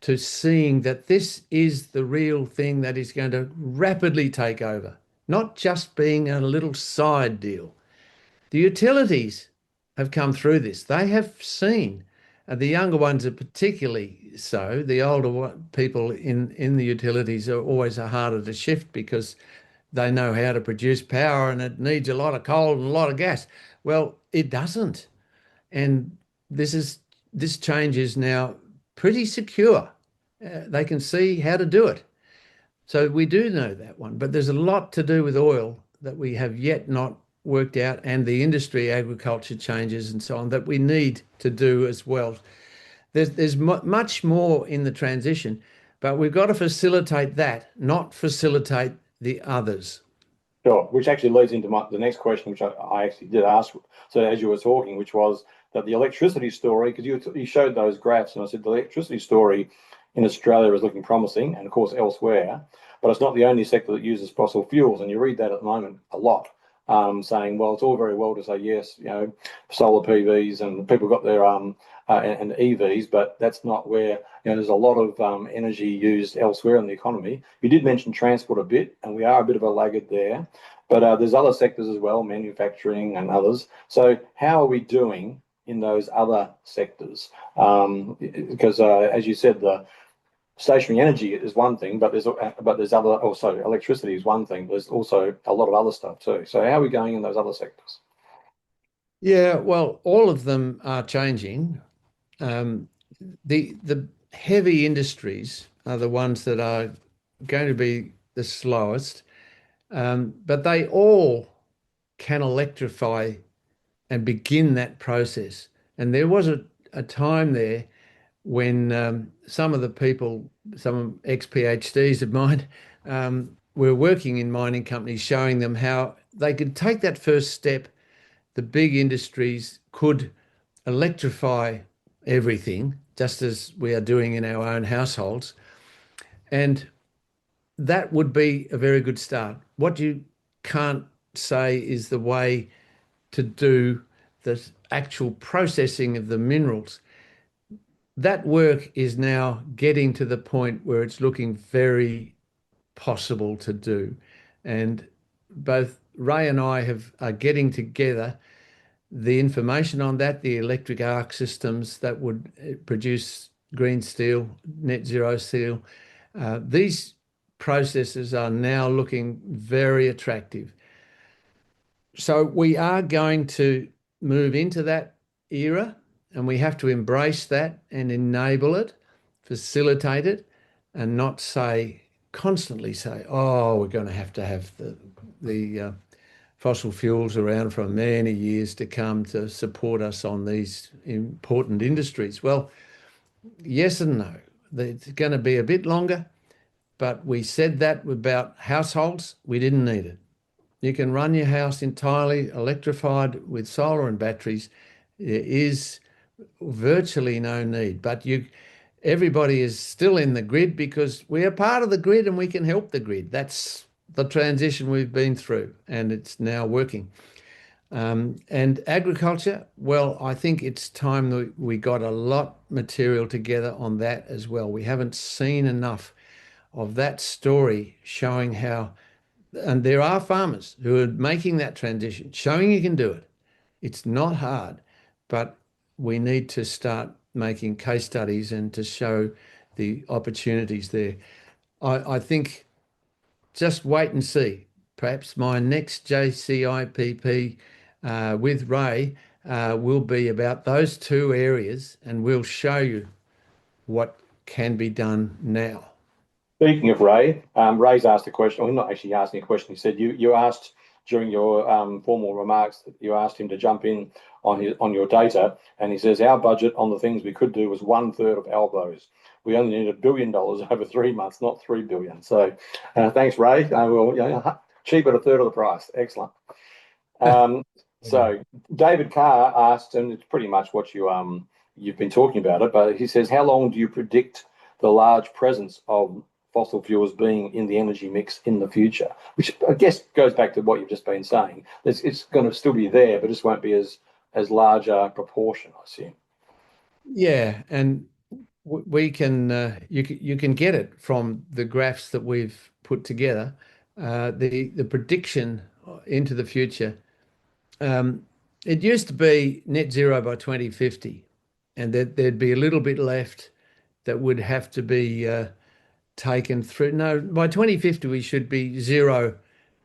to seeing that this is the real thing that is going to rapidly take over, not just being a little side deal. The utilities have come through this. They have seen, the younger ones are particularly so. The older people in the utilities are always harder to shift because they know how to produce power and it needs a lot of coal and a lot of gas. Well, it doesn't. And this change is now pretty secure. They can see how to do it. So we do know that one, but there's a lot to do with oil that we have yet not worked out, and the industry, agriculture changes and so on that we need to do as well. There's much more in the transition, but we've got to facilitate that, not facilitate the others. Sure, which actually leads into the next question, which I actually did ask. So as you were talking, which was that the electricity story, because you showed those graphs, and I said the electricity story in Australia is looking promising, and of course elsewhere, but it's not the only sector that uses fossil fuels, and you read that at the moment a lot. saying, well, it's all very well to say yes, solar PVs and people got their and EVs, but that's not where there's a lot of energy used elsewhere in the economy. You did mention transport a bit, and we are a bit of a laggard there, but there's other sectors as well, manufacturing and others. So how are we doing in those other sectors? Because as you said, the stationary energy is one thing, but there's other, also electricity is one thing. There's also a lot of other stuff too. So how are we going in those other sectors? Yeah, well, all of them are changing. Um, the heavy industries are the ones that are going to be the slowest, but they all can electrify and begin that process. And there was a time there when some of the people, some ex-PhDs of mine, were working in mining companies, showing them how they could take that first step. The big industries could electrify everything, just as we are doing in our own households. And that would be a very good start. What you can't say is the way to do the actual processing of the minerals. That work is now getting to the point where it's looking very possible to do. And both Ray and I are getting together the information on that, the electric arc systems that would produce green steel, net zero steel. These processes are now looking very attractive. So we are going to move into that era, and we have to embrace that and enable it, facilitate it, and not constantly say, oh, we're going to have the fossil fuels around for many years to come to support us on these important industries. Well, yes and no. It's going to be a bit longer, but we said that about households. We didn't need it. You can run your house entirely electrified with solar and batteries. There is virtually no need, but everybody is still in the grid because we are part of the grid and we can help the grid. That's the transition we've been through, and it's now working. And agriculture, well, I think it's time that we got a lot material together on that as well. We haven't seen enough of that story showing how, and there are farmers who are making that transition, showing you can do it. It's not hard, but we need to start making case studies and to show the opportunities there. I think just wait and see. Perhaps my next JCIPP with Ray will be about those two areas, and we'll show you what can be done now. Speaking of Ray, Ray's asked a question. Well, not actually asking a question. He said you asked during your formal remarks that you asked him to jump in on your data, and he says our budget on the things we could do was 1/3 of Albo's. We only need $1 billion over 3 months, not 3 billion. So, thanks, Ray. We'll cheap at 1/3 of the price. Excellent. So David Carr asked, and it's pretty much what you've been talking about it, but he says, how long do you predict the large presence of fossil fuels being in the energy mix in the future? Which I guess goes back to what you've just been saying. It's going to still be there, but it just won't be as large a proportion, I assume. Yeah, and we can you can get it from the graphs that we've put together. The prediction into the future. It used to be net zero by 2050, and there'd be a little bit left that would have to be taken through. No, by 2050 we should be zero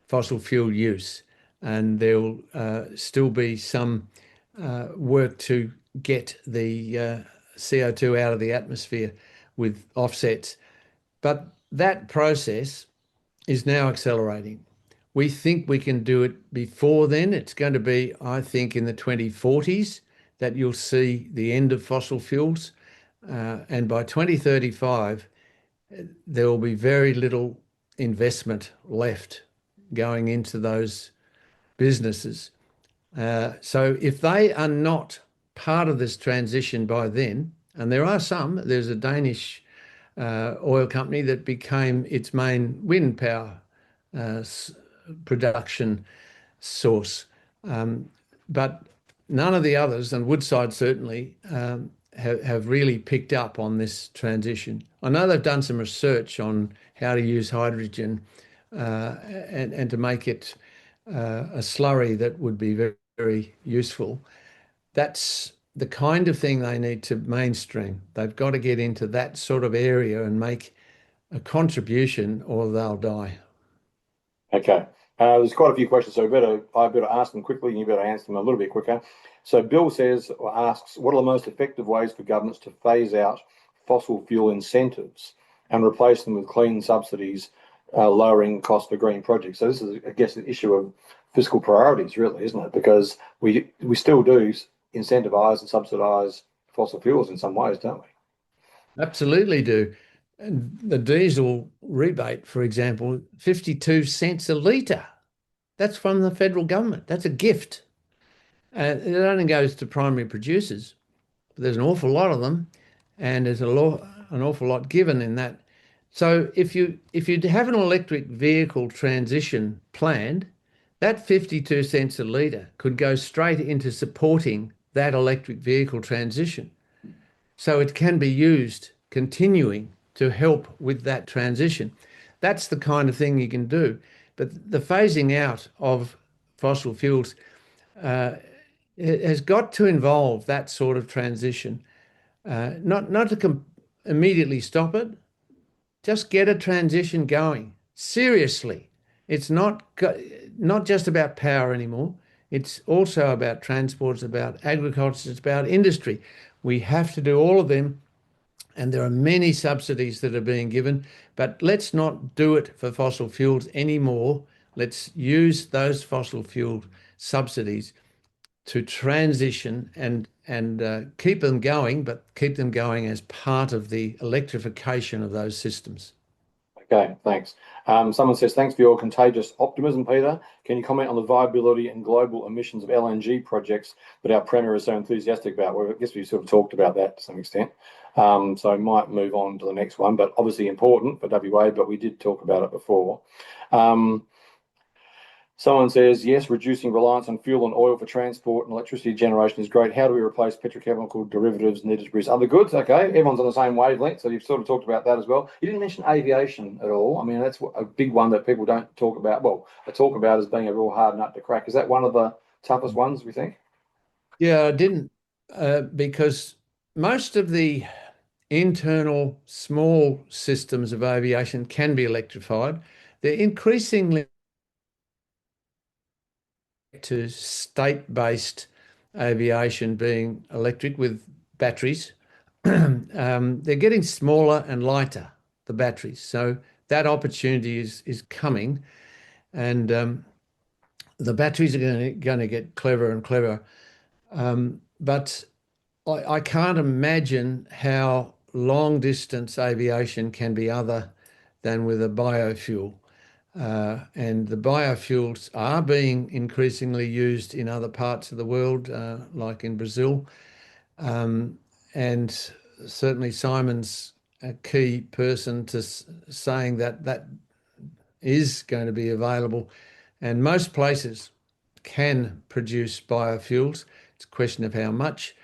fossil fuel use, and there'll still be some work to get the CO2 out of the atmosphere with offsets. But that process is now accelerating. We think we can do it before then. It's going to be, I think, in the 2040s that you'll see the end of fossil fuels. And by 2035, there will be very little investment left going into those businesses. So if they are not part of this transition by then, and there are some, there's a Danish oil company that became its main wind power production source. But none of the others, and Woodside certainly, have really picked up on this transition. I know they've done some research on how to use hydrogen and to make it a slurry that would be very, very useful. That's the kind of thing they need to mainstream. They've got to get into that sort of area and make a contribution, or they'll die. Okay. There's quite a few questions, so I better ask them quickly, and you better answer them a little bit quicker. So Bill says or asks, what are the most effective ways for governments to phase out fossil fuel incentives and replace them with clean subsidies, lowering cost for green projects? So this is, I guess, an issue of fiscal priorities, really, isn't it? Because we still do incentivise and subsidise fossil fuels in some ways, don't we? Absolutely do. And the diesel rebate, for example, 52 cents a litre. That's from the federal government. That's a gift. It only goes to primary producers. But there's an awful lot of them, and there's an awful lot given in that. So if you have an electric vehicle transition planned, that 52 cents a litre could go straight into supporting that electric vehicle transition. So it can be used continuing to help with that transition. That's the kind of thing you can do. But the phasing out of fossil fuels it has got to involve that sort of transition. Not to immediately stop it, just get a transition going. Seriously, it's not just about power anymore. It's also about transport, it's about agriculture, it's about industry. We have to do all of them, and there are many subsidies that are being given, but let's not do it for fossil fuels anymore. Let's use those fossil fuel subsidies to transition and keep them going, but keep them going as part of the electrification of those systems. Okay, thanks. Someone says, thanks for your contagious optimism, Peter. Can you comment on the viability and global emissions of LNG projects that our Premier is so enthusiastic about? Well, I guess we sort of talked about that to some extent. So I might move on to the next one, but obviously important for WA, but we did talk about it before. Someone says, yes, reducing reliance on fuel and oil for transport and electricity generation is great. How do we replace petrochemical derivatives needed to produce other goods? Okay, everyone's on the same wavelength, so you've sort of talked about that as well. You didn't mention aviation at all. I mean, that's a big one that people don't talk about. Well, they talk about as being a real hard nut to crack. Is that one of the toughest ones, we think? Yeah, I didn't, because most of the internal small systems of aviation can be electrified. They're increasingly to state-based aviation being electric with batteries. They're getting smaller and lighter, the batteries. So that opportunity is coming, and the batteries are going to get cleverer and cleverer. But I can't imagine how long distance aviation can be other than with a biofuel. And the biofuels are being increasingly used in other parts of the world, like in Brazil. And certainly Simon's a key person to saying that that is going to be available. And most places can produce biofuels. It's a question of how much.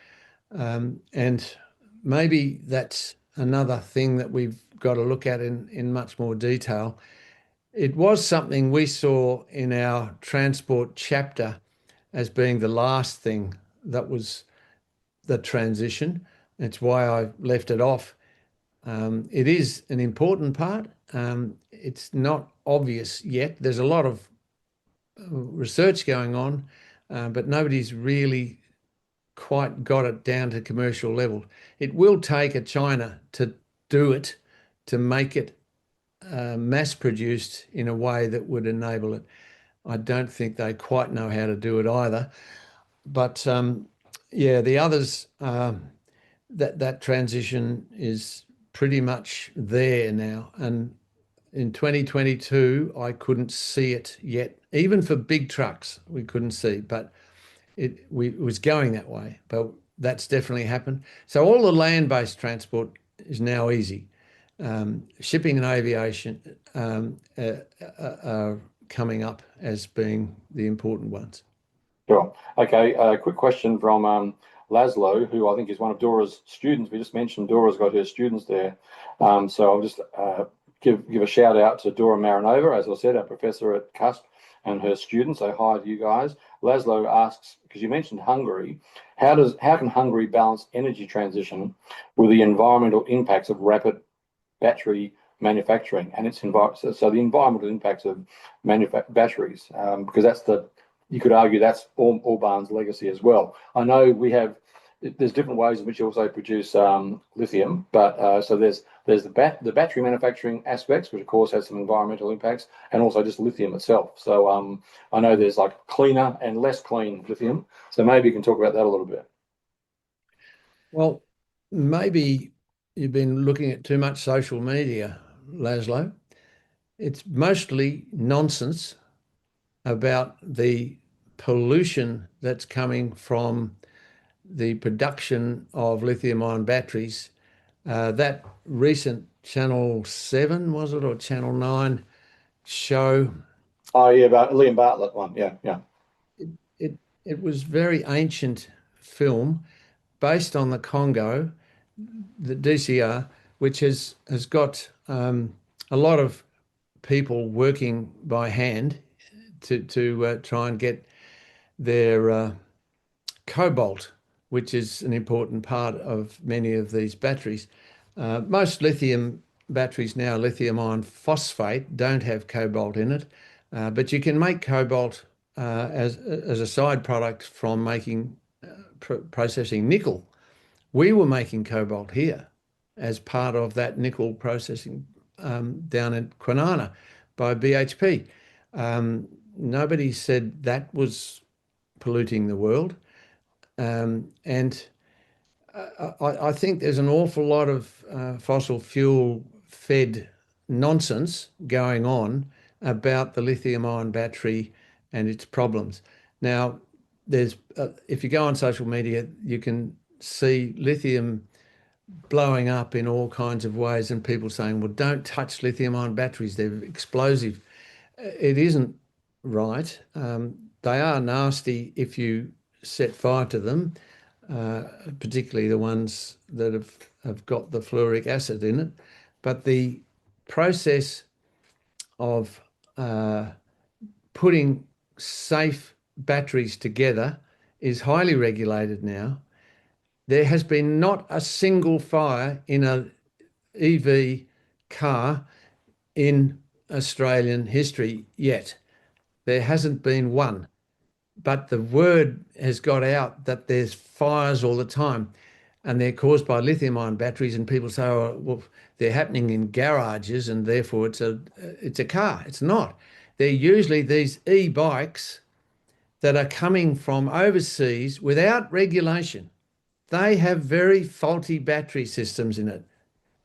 And maybe that's another thing that we've got to look at in much more detail. It was something we saw in our transport chapter as being the last thing that was the transition. That's why I left it off. It is an important part. It's not obvious yet. There's a lot of research going on, but nobody's really quite got it down to commercial level. It will take a China to do it, to make it mass produced in a way that would enable it. I don't think they quite know how to do it either. But yeah, the others, that transition is pretty much there now. And in 2022, I couldn't see it yet. Even for big trucks, we couldn't see, but it was going that way. But that's definitely happened. So all the land-based transport is now easy. Shipping and aviation are coming up as being the important ones. Sure. Okay. A quick question from Laszlo, who I think is one of Dora's students. We just mentioned Dora's got her students there. So I'll just give a shout out to Dora Marinova, as I said, our professor at CUSP, and her students. So hi to you guys. Laszlo asks, because you mentioned Hungary, how can Hungary balance energy transition with the environmental impacts of rapid battery manufacturing and its so the environmental impacts of batteries, because you could argue that's Orban's legacy as well. I know there's different ways in which you also produce lithium, but so there's the battery manufacturing aspects, which of course has some environmental impacts, and also just lithium itself. So I know there's like cleaner and less clean lithium. So maybe you can talk about that a little bit. Well, maybe you've been looking at too much social media, Laszlo. It's mostly nonsense about the pollution that's coming from the production of lithium-ion batteries. That recent Channel 7, was it, or Channel 9 show? Oh yeah, about Liam Bartlett one. Yeah. It was very ancient film based on the Congo, the DCR, which has got a lot of people working by hand to try and get their cobalt, which is an important part of many of these batteries. Most lithium batteries now, lithium iron phosphate, don't have cobalt in it, but you can make cobalt as a side product from making processing nickel. We were making cobalt here as part of that nickel processing down in Kwinana by BHP. Nobody said that was polluting the world. And I think there's an awful lot of fossil fuel fed nonsense going on about the lithium ion battery and its problems. Now, if you go on social media, you can see lithium blowing up in all kinds of ways and people saying, well, don't touch lithium ion batteries, they're explosive. It isn't right. They are nasty if you set fire to them, particularly the ones that have got the fluoric acid in it. But the process of putting safe batteries together is highly regulated now. There has been not a single fire in an EV car in Australian history yet. There hasn't been one. But the word has got out that there's fires all the time and they're caused by lithium ion batteries, and people say, oh, well, they're happening in garages and therefore it's a car. It's not. They're usually these e-bikes that are coming from overseas without regulation. They have very faulty battery systems in it,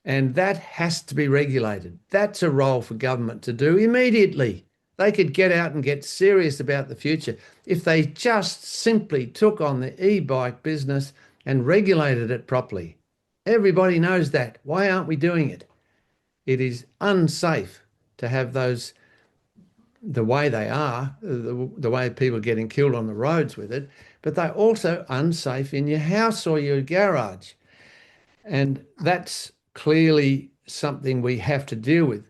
and that has to be regulated. That's a role for government to do immediately. They could get out and get serious about the future if they just simply took on the e-bike business and regulated it properly. Everybody knows that. Why aren't we doing it? It is unsafe to have those the way they are, the way people are getting killed on the roads with it, but they're also unsafe in your house or your garage. And that's clearly something we have to deal with.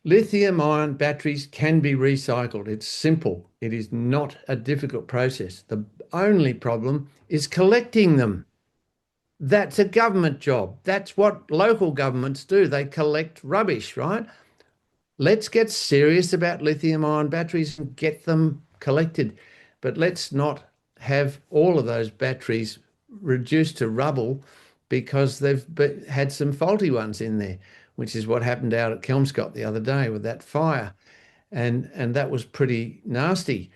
Lithium-ion batteries can be recycled. It's simple. It is not a difficult process. The only problem is collecting them. That's a government job. That's what local governments do. They collect rubbish, right? Let's get serious about lithium-ion batteries and get them collected. But let's not have all of those batteries reduced to rubble because they've had some faulty ones in there, which is what happened out at Kelmscott the other day with that fire. And that was pretty nasty.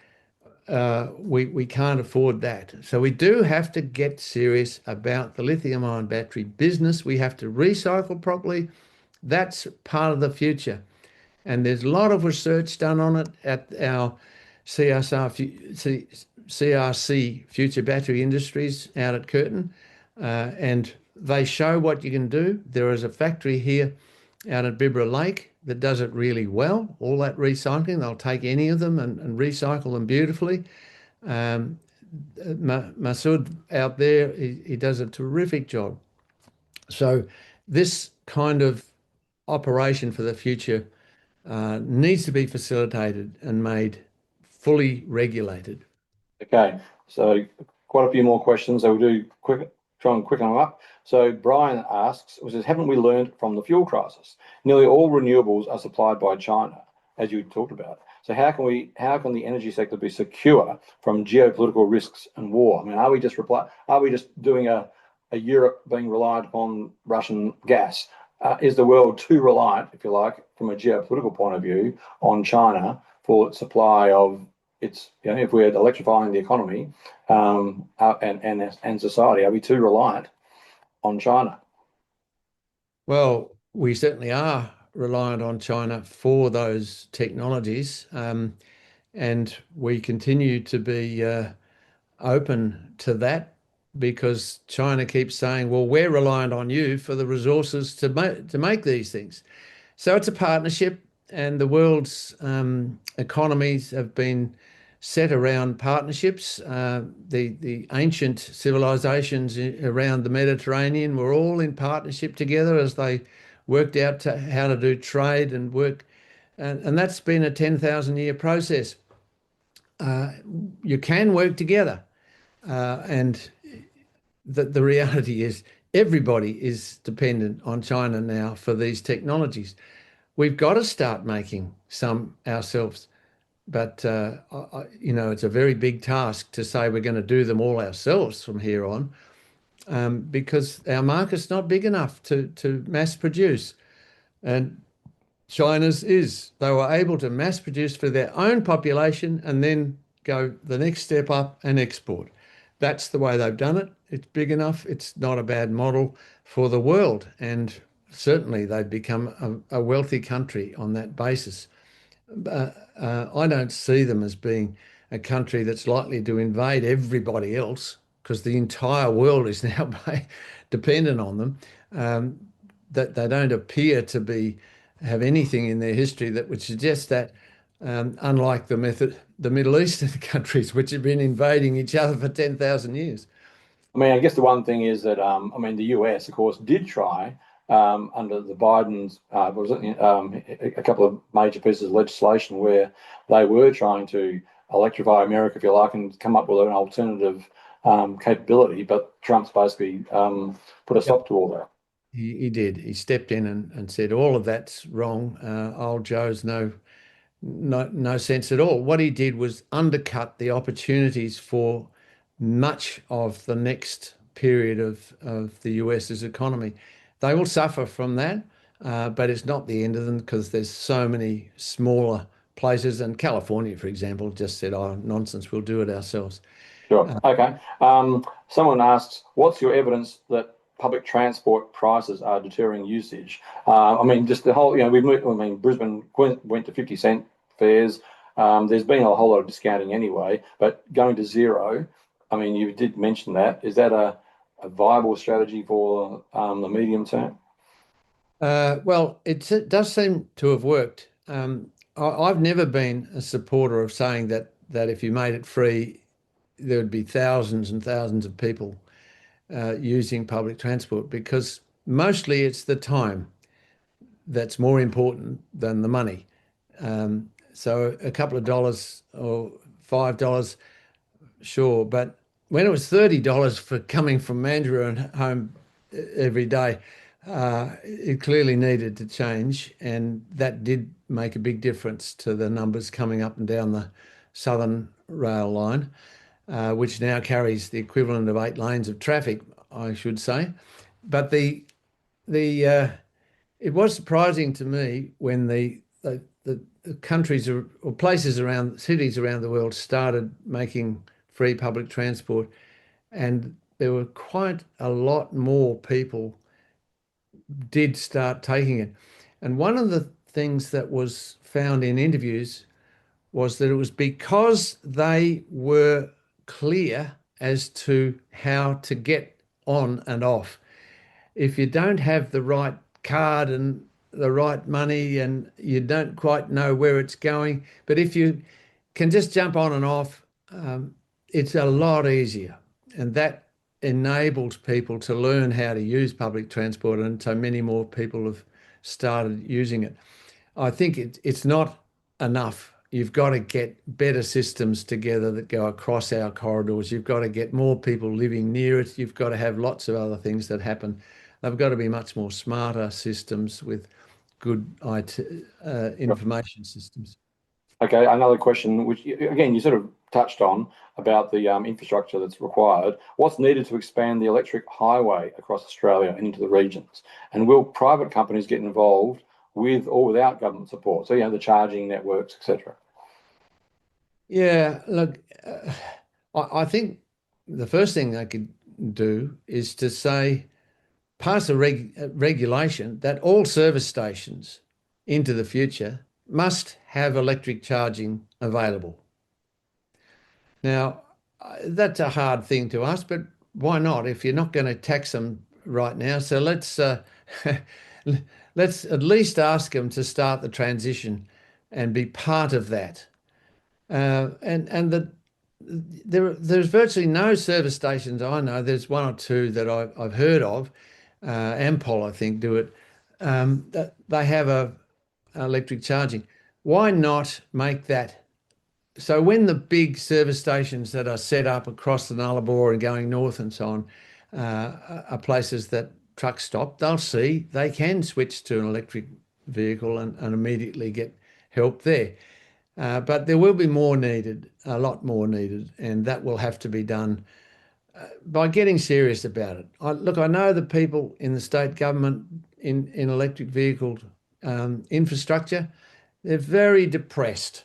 We can't afford that. So we do have to get serious about the lithium-ion battery business. We have to recycle properly. That's part of the future. And there's a lot of research done on it at our CRC Future Battery Industries out at Curtin. And they show what you can do. There is a factory here out at Bibra Lake that does it really well, all that recycling. They'll take any of them and recycle them beautifully. Um, Masood out there, he does a terrific job. So this kind of operation for the future needs to be facilitated and made fully regulated. Okay, so quite a few more questions. So we'll do quick, try and quicken them up. So Brian asks, says, haven't we learned from the fuel crisis? Nearly all renewables are supplied by China, as you talked about. So how can the energy sector be secure from geopolitical risks and war? I mean, are we just doing a Europe being reliant upon Russian gas? Is the world too reliant, if you like, from a geopolitical point of view, on China for its supply of its, if we're electrifying the economy and society, are we too reliant on China? Well, we certainly are reliant on China for those technologies, and we continue to be open to that because China keeps saying, well, we're reliant on you for the resources to make these things. So it's a partnership, and the world's economies have been set around partnerships. The ancient civilizations around the Mediterranean were all in partnership together as they worked out how to do trade and work. And that's been a 10,000-year process. You can work together. And the reality is everybody is dependent on China now for these technologies. We've got to start making some ourselves. But, it's a very big task to say we're going to do them all ourselves from here on, because our market's not big enough to mass produce. And China's is. They were able to mass produce for their own population and then go the next step up and export. That's the way they've done it. It's big enough. It's not a bad model for the world. And certainly they've become a wealthy country on that basis. I don't see them as being a country that's likely to invade everybody else because the entire world is now dependent on them. That they don't appear to have anything in their history that would suggest that, unlike the Middle Eastern countries, which have been invading each other for 10,000 years. I mean, I guess the one thing is that the US, of course, did try under the Biden's a couple of major pieces of legislation where they were trying to electrify America, if you like, and come up with an alternative capability. But Trump's basically put a stop to all that. He did. He stepped in and said all of that's wrong. Old Joe's no sense at all. What he did was undercut the opportunities for much of the next period of the US's economy. They will suffer from that, but it's not the end of them because there's so many smaller places. And California, for example, just said, oh, nonsense, we'll do it ourselves. Sure. Okay. Someone asks, what's your evidence that public transport prices are deterring usage? Just the whole, we've moved, Brisbane went to 50-cent fares. There's been a whole lot of discounting anyway, but going to zero, you did mention that. Is that a viable strategy for the medium term? Well, it does seem to have worked. I've never been a supporter of saying that if you made it free, there would be thousands and thousands of people using public transport because mostly it's the time that's more important than the money. So a couple of dollars or $5, sure, but when it was $30 for coming from Mandurah and home every day, it clearly needed to change, and that did make a big difference to the numbers coming up and down the Southern Rail line, which now carries the equivalent of 8 lanes of traffic, I should say. But it was surprising to me when the countries or places around cities around the world started making free public transport, and there were quite a lot more people did start taking it. And one of the things that was found in interviews was that it was because they were clear as to how to get on and off. If you don't have the right card and the right money and you don't quite know where it's going. But if you can just jump on and off, it's a lot easier. And that enables people to learn how to use public transport. And so many more people have started using it. I think it's not enough. You've got to get better systems together that go across our corridors. You've got to get more people living near it. You've got to have lots of other things that happen. They've got to be much more smarter systems with good IT, information systems. Okay, another question, which again you sort of touched on about the infrastructure that's required. What's needed to expand the electric highway across Australia and into the regions? And will private companies get involved with or without government support? So, the charging networks, etc. Yeah, look, I think the first thing they could do is to say, pass a regulation that all service stations into the future must have electric charging available. Now, that's a hard thing to ask, but why not? If you're not going to tax them right now, so let's let's at least ask them to start the transition and be part of that. And there's virtually no service stations I know. There's one or two that I've heard of. Ampol, I think, do it. That they have a electric charging. Why not make that? So when the big service stations that are set up across the Nullarbor and going north and so on are places that trucks stop, they'll see they can switch to an electric vehicle and immediately get help there. But there will be more needed, a lot more needed, and that will have to be done by getting serious about it. Look, I know the people in the state government in electric vehicle infrastructure, they're very depressed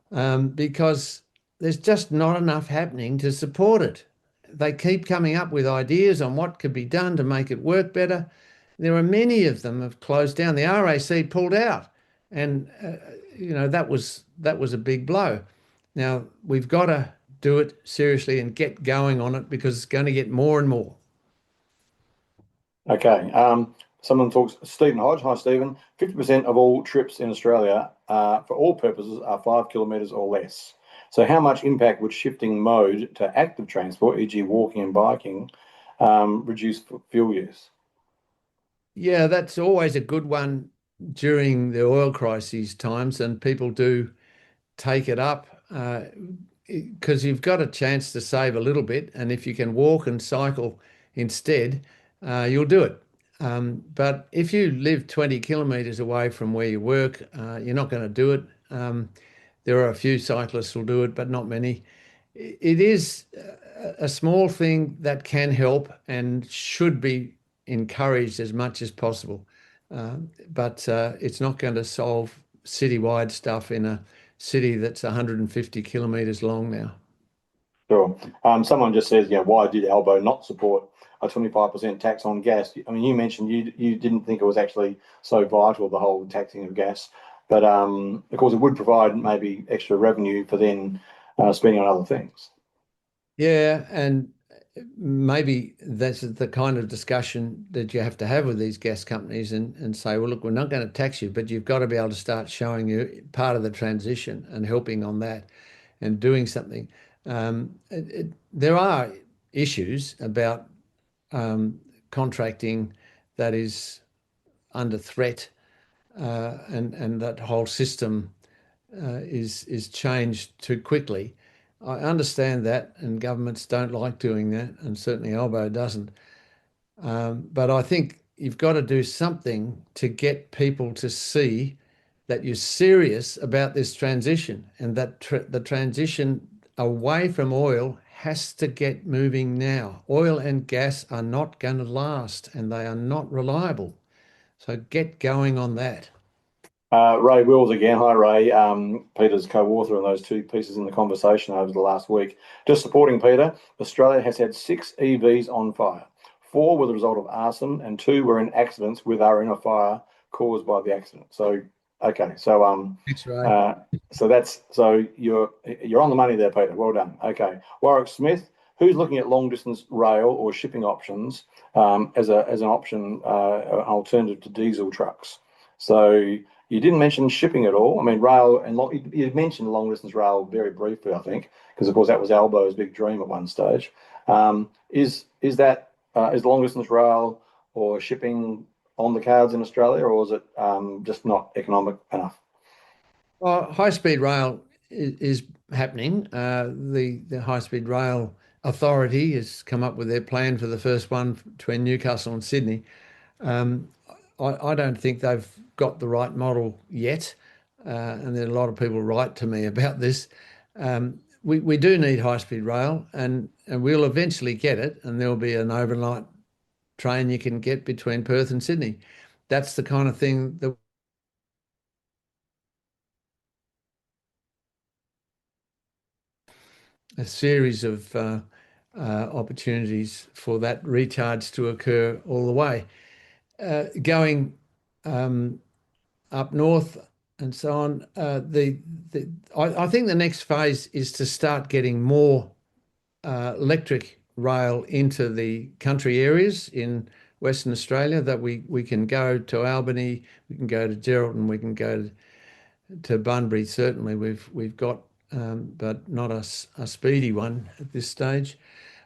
because there's just not enough happening to support it. They keep coming up with ideas on what could be done to make it work better. There are many of them have closed down. The RAC pulled out, and that was a big blow. Now we've got to do it seriously and get going on it because it's going to get more and more. Okay. Someone talks, Stephen Hodge. Hi, Stephen. 50% of all trips in Australia, for all purposes, are 5 kilometres or less. So how much impact would shifting mode to active transport, e.g. walking and biking, reduce fuel use? Yeah, that's always a good one during the oil crises times, and people do take it up because you've got a chance to save a little bit, and if you can walk and cycle instead, you'll do it. But if you live 20 kilometres away from where you work, you're not going to do it. There are a few cyclists who'll do it, but not many. It is a small thing that can help and should be encouraged as much as possible. But it's not going to solve citywide stuff in a city that's 150 kilometres long now. Sure. Someone just says, why did Albo not support a 25% tax on gas? I mean, you mentioned you didn't think it was actually so vital, the whole taxing of gas, but of course it would provide maybe extra revenue for then spending on other things. Yeah, and maybe that's the kind of discussion that you have to have with these gas companies and say, well, look, we're not going to tax you, but you've got to be able to start showing you part of the transition and helping on that and doing something. There are issues about contracting that is under threat, and that whole system is changed too quickly. I understand that, and governments don't like doing that, and certainly Albo doesn't. But I think you've got to do something to get people to see that you're serious about this transition and that the transition away from oil has to get moving now. Oil and gas are not going to last and they are not reliable. So get going on that. Ray Wills again. Hi, Ray. Peter's co-author on those two pieces in the conversation over the last week. Just supporting Peter, Australia has had 6 EVs on fire. 4 were the result of arson and 2 were in accidents with are in a fire caused by the accident. So, okay. So, Thanks, Ray. so you're on the money there, Peter. Well done. Okay. Warwick Smith, who's looking at long distance rail or shipping options as an option, an alternative to diesel trucks? So you didn't mention shipping at all. I mean, rail and you mentioned long distance rail very briefly, I think, because of course that was Albo's big dream at one stage. Is long distance rail or shipping on the cards in Australia, or is it just not economic enough? Well, high-speed rail is happening. The High-Speed Rail Authority has come up with their plan for the first one between Newcastle and Sydney. Um, I don't think they've got the right model yet, and there are a lot of people write to me about this. We do need high-speed rail, and we'll eventually get it, and there'll be an overnight train you can get between Perth and Sydney. That's the kind of thing that a series of opportunities for that recharge to occur all the way. Going up north and so on, I think the next phase is to start getting more electric rail into the country areas in Western Australia, that we can go to Albany, we can go to Geraldton, we can go to Bunbury. Certainly we've got, but not a speedy one at this stage.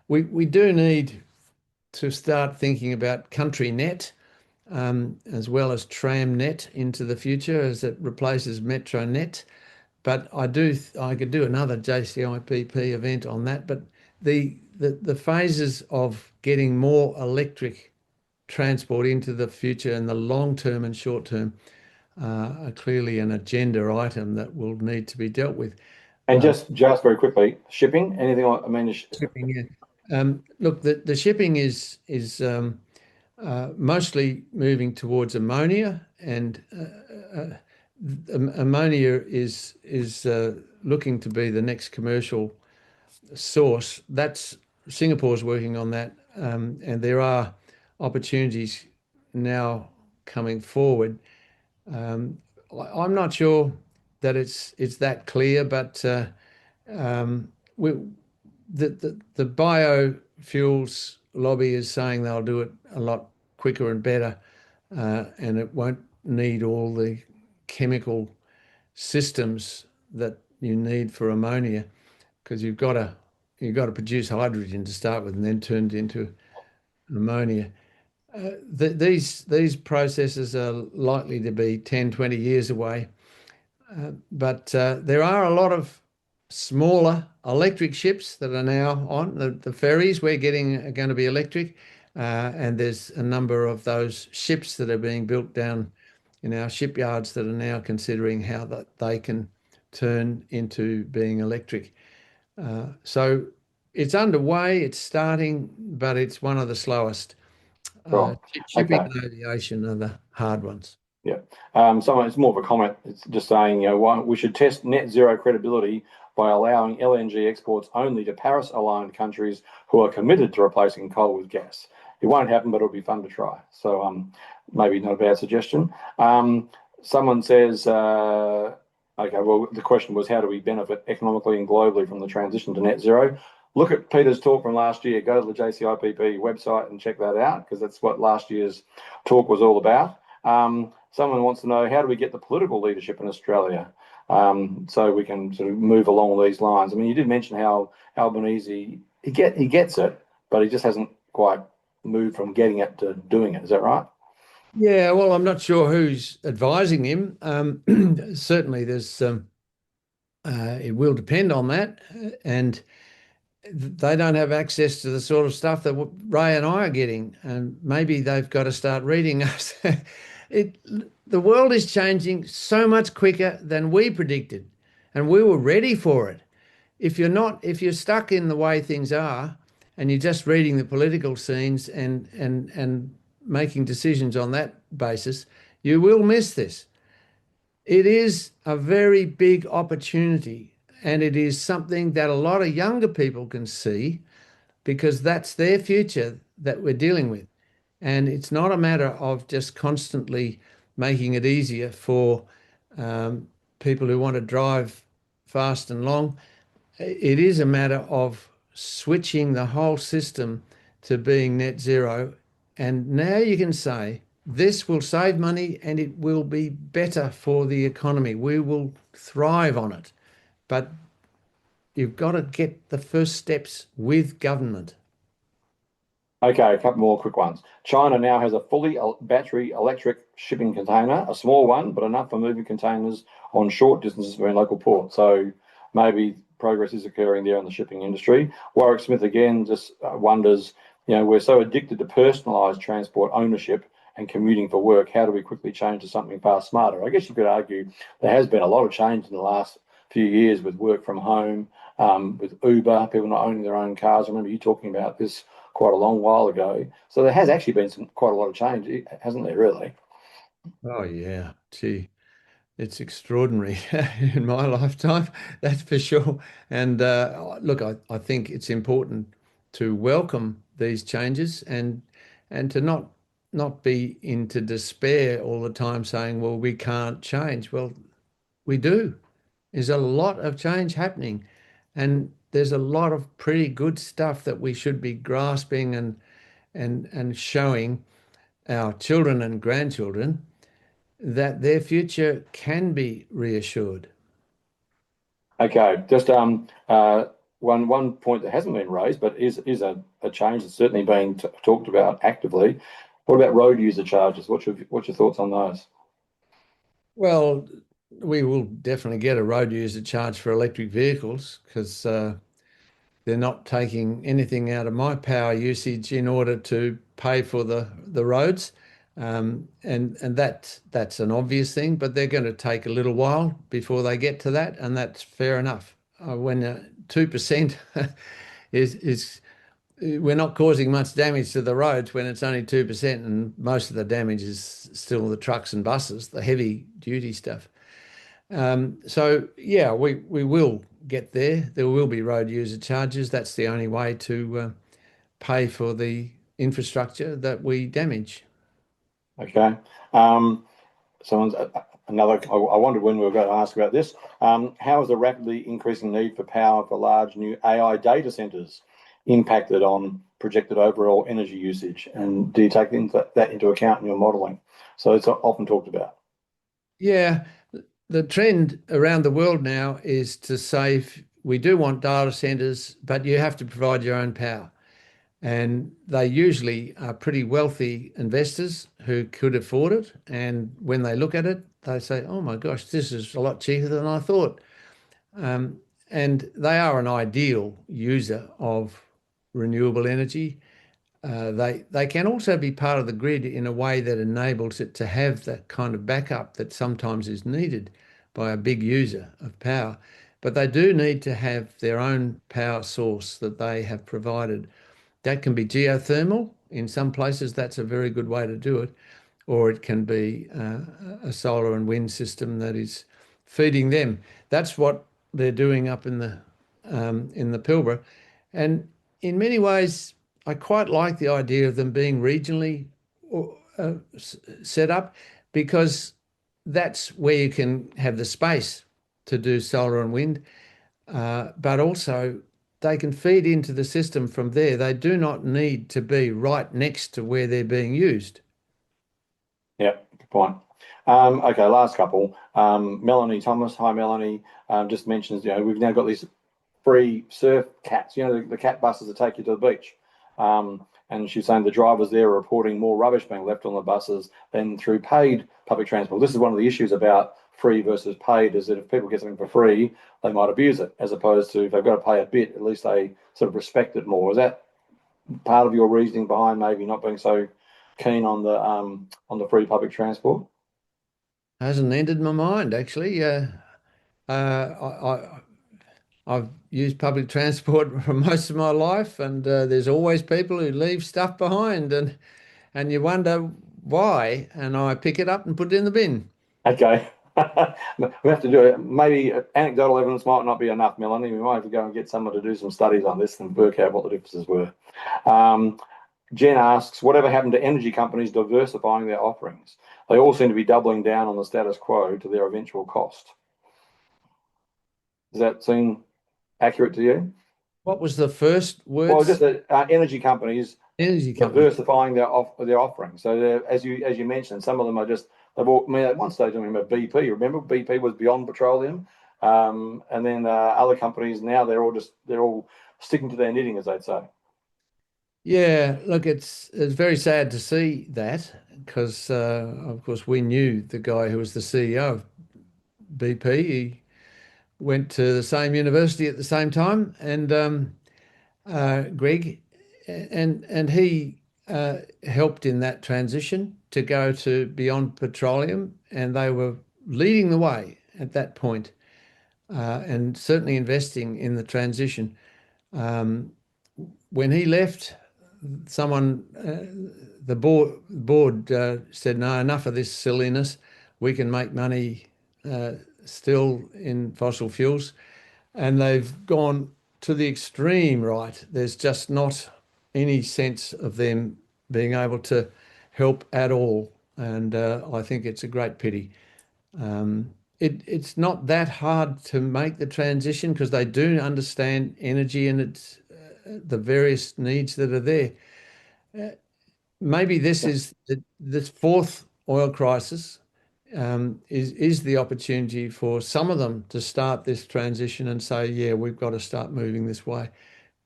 We do need to start thinking about country net, as well as tram net into the future as it replaces metro net. But I could do another JCIPP event on that. But the phases of getting more electric transport into the future in the long term and short term are clearly an agenda item that will need to be dealt with. And just very quickly, shipping, anything I mean, Shipping, yeah. Look, the shipping is mostly moving towards ammonia, and ammonia is looking to be the next commercial source. That's Singapore's working on that, and there are opportunities now coming forward. I'm not sure that it's that clear, but we, the biofuels lobby is saying they'll do it a lot quicker and better, and it won't need all the chemical systems that you need for ammonia, because you've got to produce hydrogen to start with and then turn it into ammonia. These processes are likely to be 10, 20 years away. But there are a lot of smaller electric ships that are now on the ferries. We're getting are going to be electric, and there's a number of those ships that are being built down in our shipyards that are now considering how that they can turn into being electric. So it's underway, it's starting, but it's one of the slowest. Right. Shipping Okay. and aviation are the hard ones. Yeah. It's more of a comment. It's just saying, we should test net zero credibility by allowing LNG exports only to Paris-aligned countries who are committed to replacing coal with gas. It won't happen, but it'll be fun to try. So maybe not a bad suggestion. Someone says, okay, well, the question was, how do we benefit economically and globally from the transition to net zero? Look at Peter's talk from last year. Go to the JCIPP website and check that out, because that's what last year's talk was all about. Someone wants to know, how do we get the political leadership in Australia so we can sort of move along these lines? I mean, you did mention how Albanese, he gets it, but he just hasn't quite moved from getting it to doing it. Is that right? Yeah, well, I'm not sure who's advising him. Certainly, it will depend on that, and they don't have access to the sort of stuff that Ray and I are getting, and maybe they've got to start reading us. It, the world is changing so much quicker than we predicted, and we were ready for it. If you're stuck in the way things are, and you're just reading the political scenes and making decisions on that basis, you will miss this. It is a very big opportunity, and it is something that a lot of younger people can see, because that's their future that we're dealing with. And it's not a matter of just constantly making it easier for um, people who want to drive fast and long. It is a matter of switching the whole system to being net zero. And now you can say this will save money and it will be better for the economy. We will thrive on it. But you've got to get the first steps with government. Okay, a couple more quick ones. China now has a fully battery electric shipping container, a small one, but enough for moving containers on short distances between local ports. So maybe progress is occurring there in the shipping industry. Warwick Smith again just wonders, we're so addicted to personalised transport ownership and commuting for work. How do we quickly change to something far smarter? I guess you could argue there has been a lot of change in the last few years with work from home, with Uber, people not owning their own cars. I remember you talking about this quite a long while ago. So there has actually been quite a lot of change, hasn't there, really? Oh, yeah. Gee, it's extraordinary in my lifetime, that's for sure. And look, I think it's important to welcome these changes and to not be into despair all the time saying, well, we can't change. Well, we do. There's a lot of change happening, and there's a lot of pretty good stuff that we should be grasping and showing our children and grandchildren that their future can be reassured. Okay, just one point that hasn't been raised, but is a change that's certainly being talked about actively. What about road user charges? What's your thoughts on those? Well, we will definitely get a road user charge for electric vehicles because they're not taking anything out of my power usage in order to pay for the roads. And that's an obvious thing, but they're going to take a little while before they get to that, and that's fair enough. When 2% is we're not causing much damage to the roads when it's only 2%, and most of the damage is still the trucks and buses, the heavy duty stuff. So yeah, we will get there. There will be road user charges. That's the only way to pay for the infrastructure that we damage. Okay. Someone's another. I wondered when we were going to ask about this. How has the rapidly increasing need for power for large new AI data centers impacted on projected overall energy usage? And do you take that into account in your modelling? So it's often talked about. Yeah, the trend around the world now is to say we do want data centers, but you have to provide your own power. And they usually are pretty wealthy investors who could afford it. And when they look at it, they say, oh my gosh, this is a lot cheaper than I thought. And they are an ideal user of renewable energy. They can also be part of the grid in a way that enables it to have that kind of backup that sometimes is needed by a big user of power. But they do need to have their own power source that they have provided. That can be geothermal. In some places, that's a very good way to do it. Or it can be a solar and wind system that is feeding them. That's what they're doing up in the Pilbara. And in many ways, I quite like the idea of them being regionally set up because that's where you can have the space to do solar and wind, but also they can feed into the system from there. They do not need to be right next to where they're being used. Yeah, good point. Okay, last couple. Melanie Thomas, hi Melanie, just mentions, we've now got these free surf cats, the cat buses that take you to the beach. And she's saying the drivers there are reporting more rubbish being left on the buses than through paid public transport. This is one of the issues about free versus paid, is that if people get something for free, they might abuse it, as opposed to if they've got to pay a bit, at least they sort of respect it more. Is that part of your reasoning behind maybe not being so keen on the free public transport? Hasn't entered my mind actually. I've used public transport for most of my life, and there's always people who leave stuff behind, and you wonder why. And I pick it up and put it in the bin. Okay. We have to do it. Maybe anecdotal evidence might not be enough, Melanie. We might have to go and get someone to do some studies on this and work out what the differences were. Jen asks, whatever happened to energy companies diversifying their offerings? They all seem to be doubling down on the status quo to their eventual cost. Does that seem accurate to you? What was the first Well, just words? that energy companies energy companies. diversifying their offering. So as you mentioned, some of them are just they've all. I mean, at one stage, I remember BP. Remember, BP was beyond petroleum, and then other companies now they're all sticking to their knitting, as they'd say. Yeah, look, it's very sad to see that because, of course, we knew the guy who was the CEO of BP. He went to the same university at the same time, and Greg, and he helped in that transition to go to beyond petroleum, and they were leading the way at that point, and certainly investing in the transition. Um, when he left, someone, the board said, no, enough of this silliness. We can make money still in fossil fuels. And they've gone to the extreme right. There's just not any sense of them being able to help at all. And I think it's a great pity. It's not that hard to make the transition because they do understand energy and its the various needs that are there. Maybe this is this fourth oil crisis is the opportunity for some of them to start this transition and say, yeah, we've got to start moving this way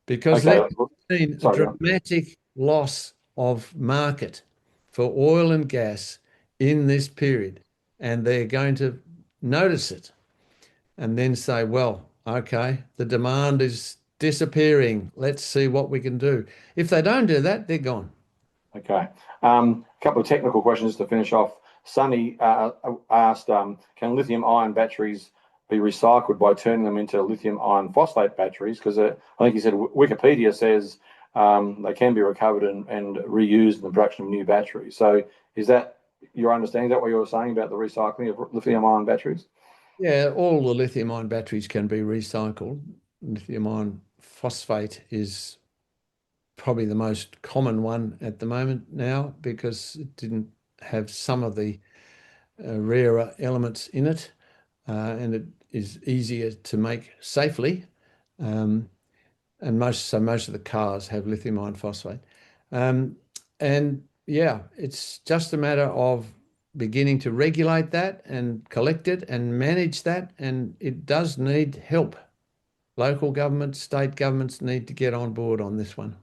because Okay, they've seen a sorry. dramatic loss of market for oil and gas in this period, and they're going to notice it and then say, well, okay, the demand is disappearing. Let's see what we can do. If they don't do that, they're gone. Okay. A couple of technical questions to finish off. Sunny asked, can lithium ion batteries be recycled by turning them into lithium iron phosphate batteries? Because I think he said Wikipedia says they can be recovered and reused in the production of new batteries. So is that your understanding? Is that what you were saying about the recycling of lithium ion batteries? Yeah, all the lithium ion batteries can be recycled. Lithium ion phosphate is probably the most common one at the moment now because it didn't have some of the rarer elements in it, and it is easier to make safely. Um, and most of the cars have lithium iron phosphate. Um, and yeah, it's just a matter of beginning to regulate that and collect it and manage that. And it does need help. Local governments, state governments need to get on board on this one.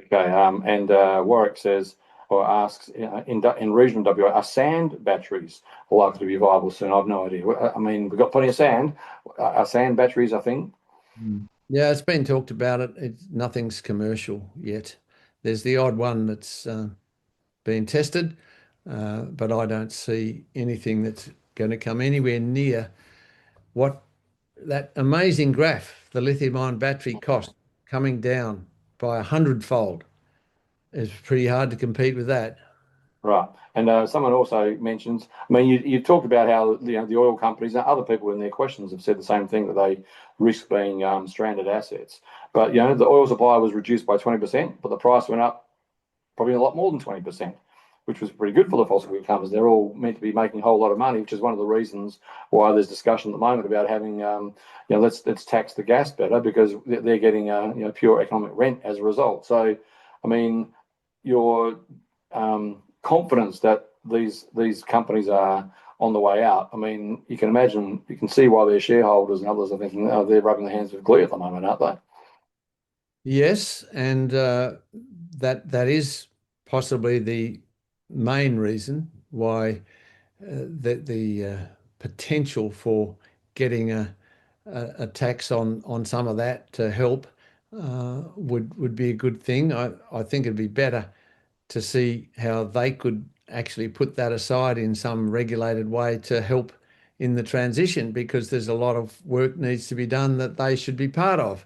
Okay. And Warwick says or asks, in regional WA, are sand batteries likely to be viable soon? I've no idea. I mean, we've got plenty of sand. Are sand batteries, I think. Mm. Yeah, it's been talked about it. Nothing's commercial yet. There's the odd one that's being tested, but I don't see anything that's going to come anywhere near what that amazing graph, the lithium ion battery cost coming down by 100-fold. It's pretty hard to compete with that. Right. And someone also mentions, I mean, you talked about how the oil companies and other people in their questions have said the same thing that they risk being stranded assets. But the oil supply was reduced by 20%, but the price went up probably a lot more than 20%, which was pretty good for the fossil fuel companies. They're all meant to be making a whole lot of money, which is one of the reasons why there's discussion at the moment about having, let's tax the gas better because they're getting pure economic rent as a result. So, I mean, your confidence that these companies are on the way out. I mean, you can see why their shareholders and others are thinking, oh, they're rubbing their hands with glee at the moment, aren't they? Yes, and that is possibly the main reason why the potential for getting a tax on some of that to help would be a good thing. I think it'd be better to see how they could actually put that aside in some regulated way to help in the transition because there's a lot of work needs to be done that they should be part of.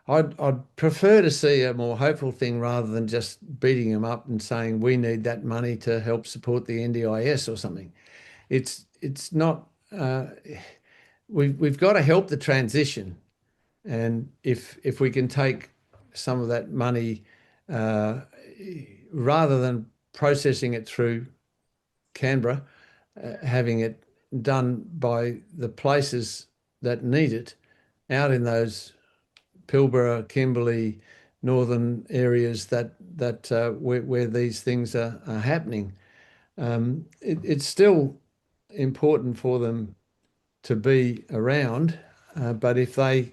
I'd prefer to see a more hopeful thing rather than just beating them up and saying we need that money to help support the NDIS or something. It's not. We've got to help the transition, and if we can take some of that money uh, rather than processing it through Canberra, having it done by the places that need it out in those Pilbara, Kimberley, northern areas that where these things are happening. It's still important for them to be around, but if they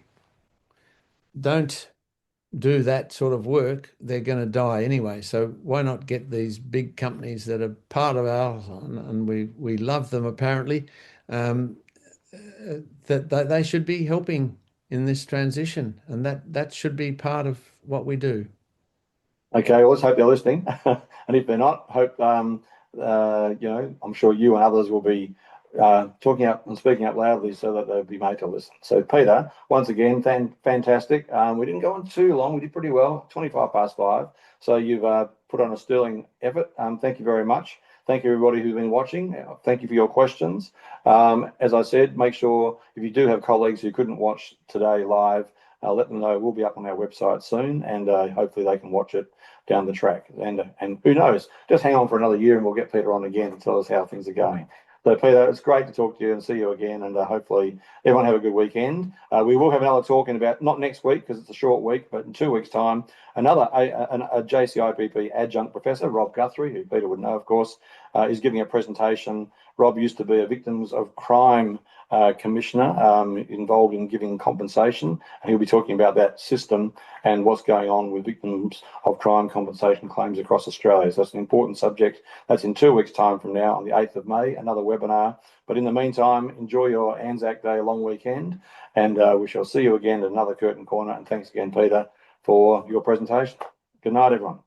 don't do that sort of work, they're going to die anyway. So why not get these big companies that are part of ours, and we love them apparently, that they should be helping in this transition, and that should be part of what we do. Okay, well, let's hope they're listening. And if they're not, hope, I'm sure you and others will be talking up and speaking up loudly so that they'll be made to listen. So, Peter, once again, fantastic. We didn't go on too long. We did pretty well, 25 past 5. So you've put on a sterling effort. Thank you very much. Thank you, everybody who's been watching. Thank you for your questions. As I said, make sure if you do have colleagues who couldn't watch today live, let them know. We'll be up on our website soon, and hopefully they can watch it down the track. And who knows, just hang on for another year and we'll get Peter on again to tell us how things are going. So, Peter, it's great to talk to you and see you again, and hopefully everyone have a good weekend. We will have another talk in about, not next week because it's a short week, but in 2 weeks' time, another a JCIPP adjunct professor, Rob Guthrie, who Peter would know, of course, is giving a presentation. Rob used to be a Victims of Crime commissioner involved in giving compensation, and he'll be talking about that system and what's going on with victims of crime compensation claims across Australia. So it's an important subject. That's in 2 weeks' time from now, on the 8th of May, another webinar. But in the meantime, enjoy your Anzac Day long weekend, and we shall see you again at another Curtin Corner. And thanks again, Peter, for your presentation. Good night, everyone.